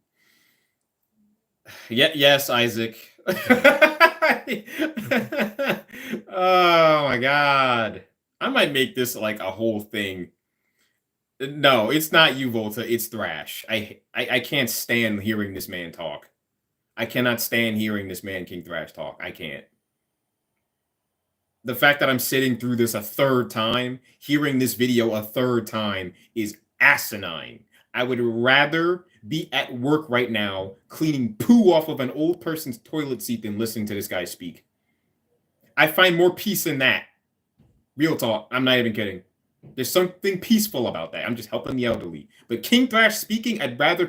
Yes, Isaac. Oh my God. I might make this like a whole thing. No, it's not you, Volta. It's Thrash. I can't stand hearing this man talk. I cannot stand hearing this man, King Thrash, talk. I can't. The fact that I'm sitting through this a third time, hearing this video a third time is asinine. I would rather be at work right now cleaning poo off of an old person's toilet seat than listening to this guy speak. I find more peace in that. Real talk. I'm not even kidding. There's something peaceful about that. I'm just helping the elderly. But King Thrash speaking, I'd rather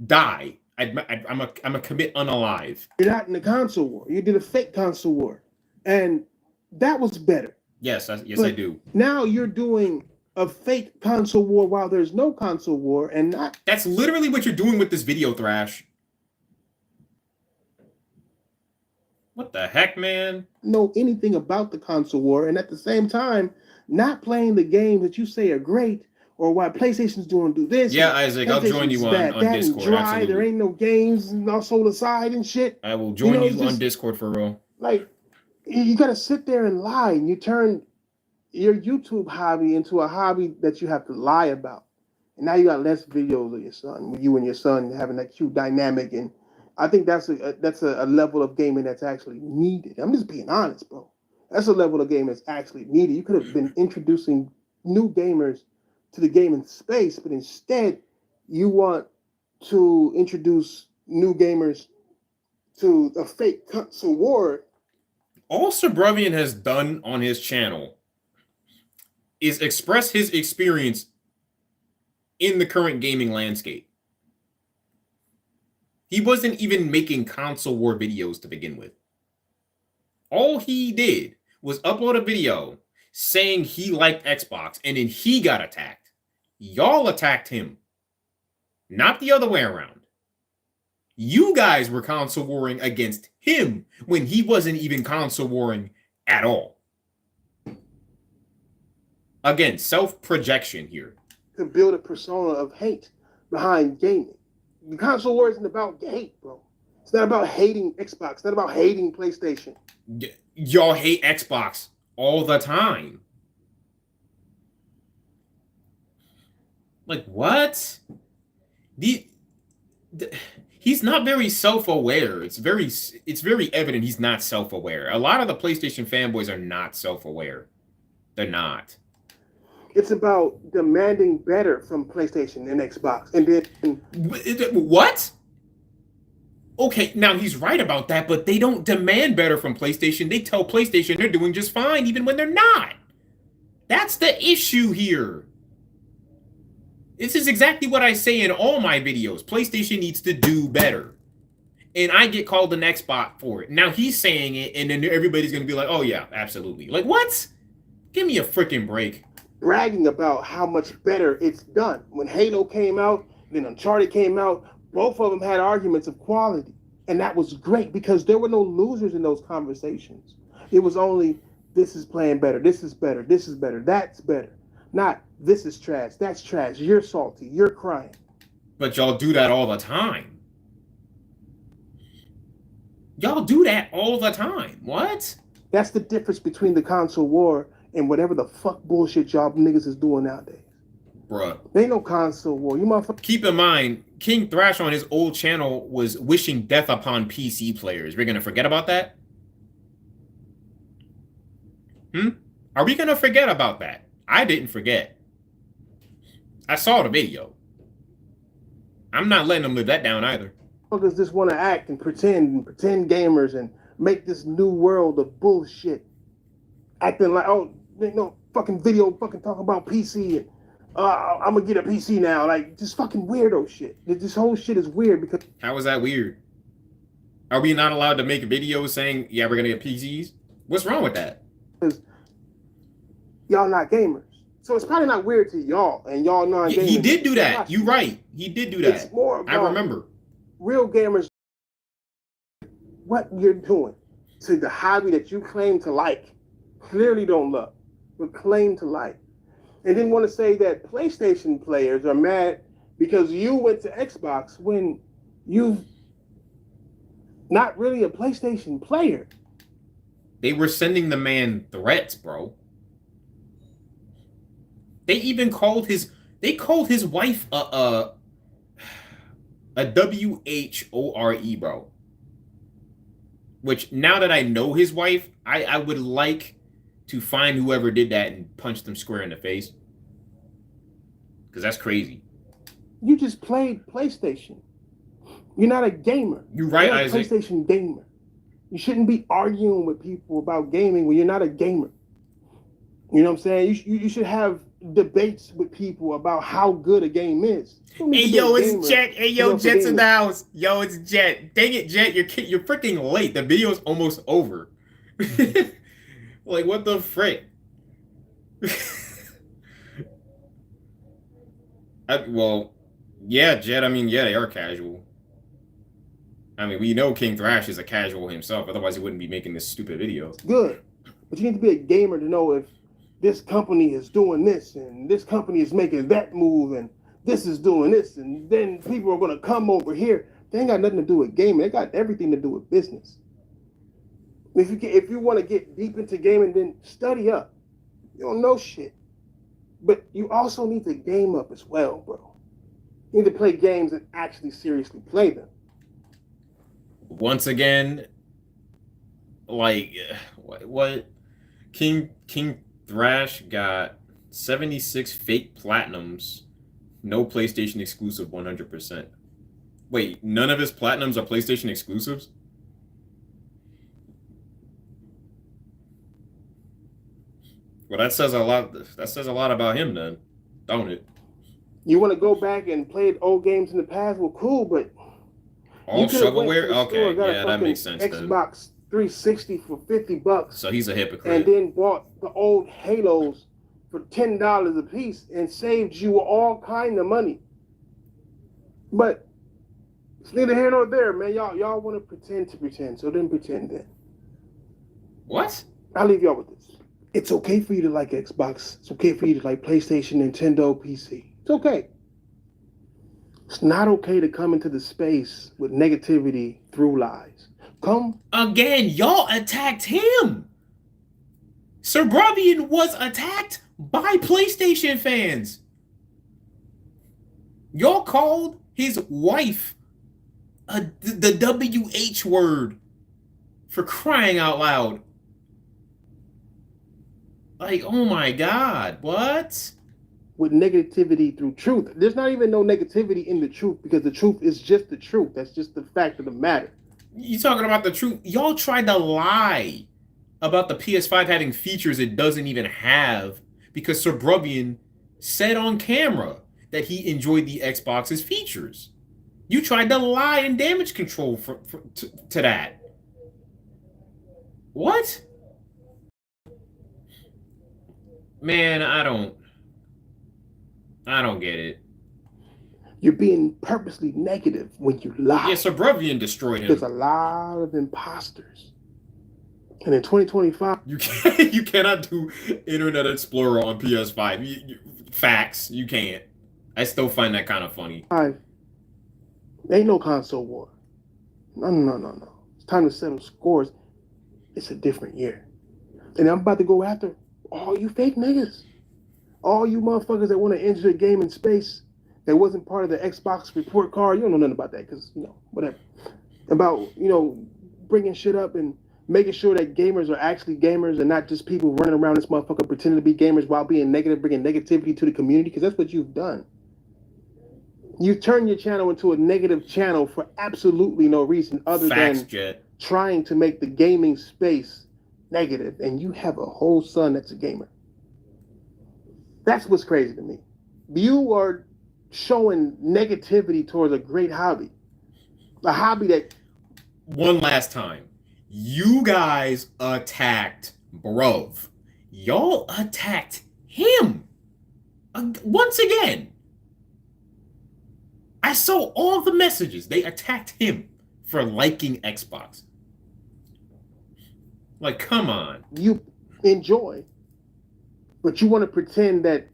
die. I'm a commit unalive. You're not in the console war. You did a fake console war. And that was better. Yes, I do. Now you're doing a fake console war while there's no console war, and not. That's literally what you're doing with this video, Thrash. What the heck, man? Know anything about the console war, and at the same time, not playing the games that you say are great, or why PlayStation's do this. Yeah, Isaac, I'll join you on that Discord. And dry. Absolutely. There ain't no games and all sold aside and shit. I will join you on Discord for real. Like, you gotta sit there and lie, and you turn your YouTube hobby into a hobby that you have to lie about. And now you got less videos of your son, with you and your son having that cute dynamic. And I think that's a level of gaming that's actually needed. I'm just being honest, bro. That's a level of game that's actually needed. You could have been introducing new gamers to the gaming space, but instead you want to introduce new gamers to a fake console war. All Subravian has done on his channel is express his experience in the current gaming landscape. He wasn't even making console war videos to begin with. All he did was upload a video saying he liked Xbox, and then he got attacked. Y'all attacked him, not the other way around. You guys were console warring against him when he wasn't even console warring at all. Again, self-projection here. To build a persona of hate behind gaming. The console war isn't about hate, bro. It's not about hating Xbox. It's not about hating PlayStation. Y'all hate Xbox all the time. Like, what? He's not very self-aware. It's very evident he's not self-aware. A lot of the PlayStation fanboys are not self-aware. They're not. It's about demanding better from PlayStation and Xbox. And then what? Okay, now he's right about that, but they don't demand better from PlayStation. They tell PlayStation they're doing just fine, even when they're not. That's the issue here. This is exactly what I say in all my videos. PlayStation needs to do better. And I get called an Xbot for it. Now he's saying it, and then everybody's going to be like, oh yeah, absolutely. Like, what? Give me a freaking break. Bragging about how much better it's done. When Halo came out, then Uncharted came out, both of them had arguments of quality. And that was great because there were no losers in those conversations. It was only, this is playing better, this is better, this is better, that's better. Not, this is trash, that's trash, you're salty, you're crying. But y'all do that all the time. Y'all do that all the time. What? That's the difference between the console war and whatever the fuck bullshit y'all niggas is doing nowadays. Bruh. There ain't no console war. You motherfucker. Keep in mind, King Thrash on his old channel was wishing death upon PC players. We're gonna forget about that? Are we gonna forget about that? I didn't forget. I saw the video. I'm not letting them live that down either. Motherfuckers just want to act and pretend gamers and make this new world of bullshit. Acting like, oh, no fucking video, fucking talk about PC and I'm gonna get a PC now. Like, just fucking weirdo shit. This whole shit is weird because. How is that weird? Are we not allowed to make videos saying, yeah, we're gonna get PCs? What's wrong with that? Because y'all not gamers. So it's probably not weird to y'all, and y'all non-gamers. He did do that. You're right. He did do that. It's more about I remember. Real gamers, what you're doing to the hobby that you claim to like, clearly don't love, but claim to like. And then want to say that PlayStation players are mad because you went to Xbox when you've not really a PlayStation player. They were sending the man threats, bro. They even called his wife a WHORE, bro. Which, now that I know his wife, I would like to find whoever did that and punch them square in the face. Because that's crazy. You just played PlayStation. You're not a gamer. You're right, you're Isaac. a PlayStation gamer. You shouldn't be arguing with people about gaming when you're not a gamer. You know what I'm saying? You should have debates with people about how good a game is. Hey, yo, it's Jet. Hey, yo, Jet's in the house. Yo, it's Jet. Dang it, Jet. You're freaking late. The video's almost over. Like, what the frick? Well, yeah, Jet. I mean, yeah, they are casual. I mean, we know King Thrash is a casual himself. Otherwise, he wouldn't be making this stupid video. Good. But you need to be a gamer to know if this company is doing this and this company is making that move and this is doing this, and then people are going to come over here. They ain't got nothing to do with gaming. They got everything to do with business. If you want to get deep into gaming, then study up. You don't know shit. But you also need to game up as well, bro. You need to play games and actually seriously play them. Once again, like, what? King Thrash got 76 fake platinums, no PlayStation exclusive 100%. Wait, none of his platinums are PlayStation exclusives? Well, that says a lot. That says a lot about him, then, don't it? You want to go back and play old games in the past? Well, cool, but all shovelware. Okay, yeah, that makes sense. Xbox 360 for $50. So he's a hypocrite. And then bought the old Halos for $10 a piece and saved you all kind of money. But it's neither here nor there, man. Y'all want to pretend, so then pretend then. What? I'll leave y'all with this. It's okay for you to like Xbox. It's okay for you to like PlayStation, Nintendo, PC. It's okay. It's not okay to come into the space with negativity through lies. Come. Again, y'all attacked him. Suburban was attacked by PlayStation fans. Y'all called his wife the WH word, for crying out loud. Like, oh my God, what? With negativity through truth. There's not even no negativity in the truth, because the truth is just the truth. That's just the fact of the matter. You talking about the truth? Y'all tried to lie about the PS5 having features it doesn't even have, because Suburban said on camera that he enjoyed the Xbox's features. You tried to lie and damage control to that. What? Man, I don't get it. You're being purposely negative when you lie. Yeah, Suburban destroyed him. There's a lot of imposters. And in 2025... You cannot do Internet Explorer on PS5. Facts, you can't. I still find that kind of funny. Ain't no console war. No. It's time to settle scores. It's a different year. And I'm about to go after all you fake niggas. All you motherfuckers that want to enter the gaming space that wasn't part of the Xbox report card. You don't know nothing about that, because, whatever. About, bringing shit up and making sure that gamers are actually gamers and not just people running around this motherfucker pretending to be gamers while being negative, bringing negativity to the community, because that's what you've done. You turn your channel into a negative channel for absolutely no reason other than trying to make the gaming space negative, and you have a whole son that's a gamer. That's what's crazy to me. You are showing negativity towards a great hobby. A hobby that... One last time. You guys attacked Bruv. Y'all attacked him. Once again. I saw all the messages. They attacked him for liking Xbox. Like, come on. You enjoy, but you want to pretend that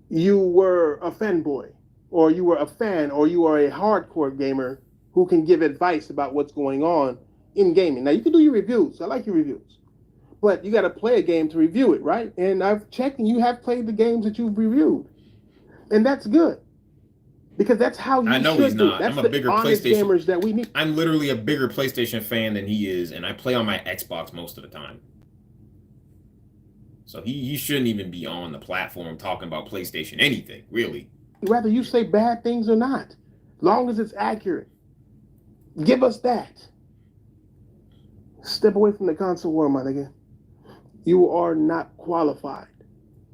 you were a fanboy, or you were a fan, or you are a hardcore gamer who can give advice about what's going on in gaming. Now, you can do your reviews. I like your reviews. But you got to play a game to review it, right? And I've checked, and you have played the games that you've reviewed. And that's good. Because that's how you should do. I know he's not. I'm a bigger PlayStation gamers that we need. I'm literally a bigger PlayStation fan than he is, and I play on my Xbox most of the time. So he shouldn't even be on the platform talking about PlayStation anything, really. Whether you say bad things or not, long as it's accurate, give us that. Step away from the console war, my nigga. You are not qualified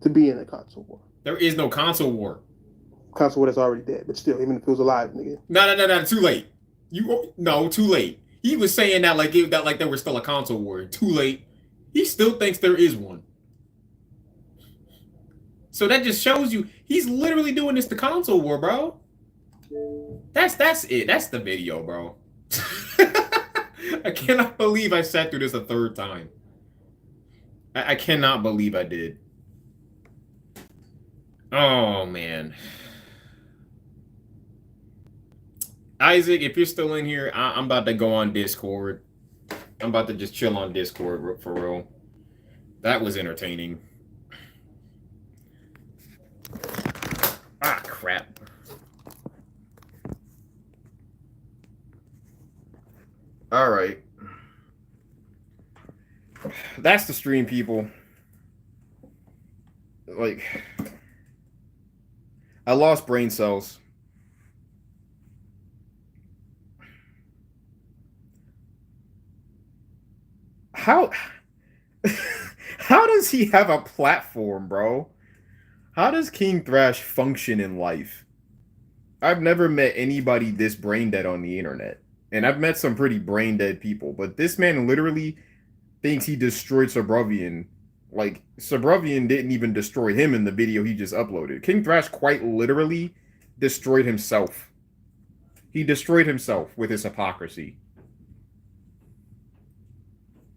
to be in a console war. There is no console war. Console war that's already dead, but still, even if it was alive, nigga. No, too late. Too late. He was saying that like there was still a console war. Too late. He still thinks there is one. So that just shows you he's literally doing this to console war, bro. That's it. That's the video, bro. I cannot believe I sat through this a third time. I cannot believe I did. Oh, man. Isaac, if you're still in here, I'm about to go on Discord. I'm about to just chill on Discord for real. That was entertaining. Ah, crap. All right. That's the stream, people. Like, I lost brain cells. How does he have a platform, bro? How does King Thrash function in life? I've never met anybody this brain dead on the internet. And I've met some pretty brain dead people, but this man literally thinks he destroyed Subravian. Like, Subravian didn't even destroy him in the video he just uploaded. King Thrash quite literally destroyed himself. He destroyed himself with his hypocrisy.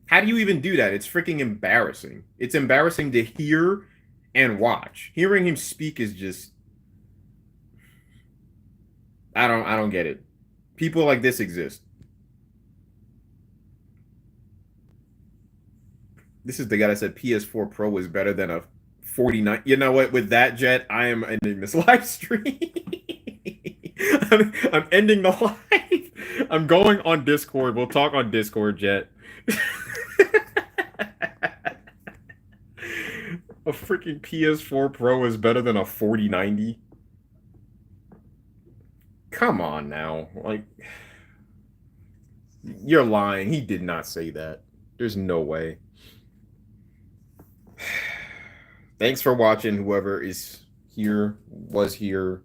How do you even do that? It's freaking embarrassing. It's embarrassing to hear and watch. Hearing him speak is just... I don't get it. People like this exist. This is the guy that said PS4 Pro is better than a 49. You know what? With that, Jet, I am ending this live stream. I'm ending the live. I'm going on Discord. We'll talk on Discord, Jet. A freaking PS4 Pro is better than a 4090. Come on now. Like, you're lying. He did not say that. There's no way. Thanks for watching, whoever is here, was here.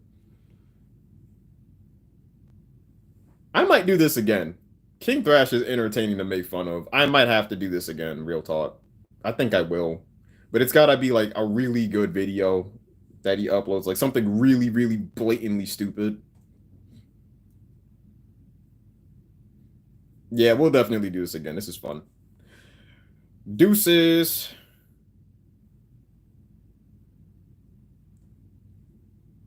I might do this again. King Thrash is entertaining to make fun of. I might have to do this again, real talk. I think I will. But it's gotta be like a really good video that he uploads. Like something really, really blatantly stupid. Yeah, we'll definitely do this again. This is fun. Deuces.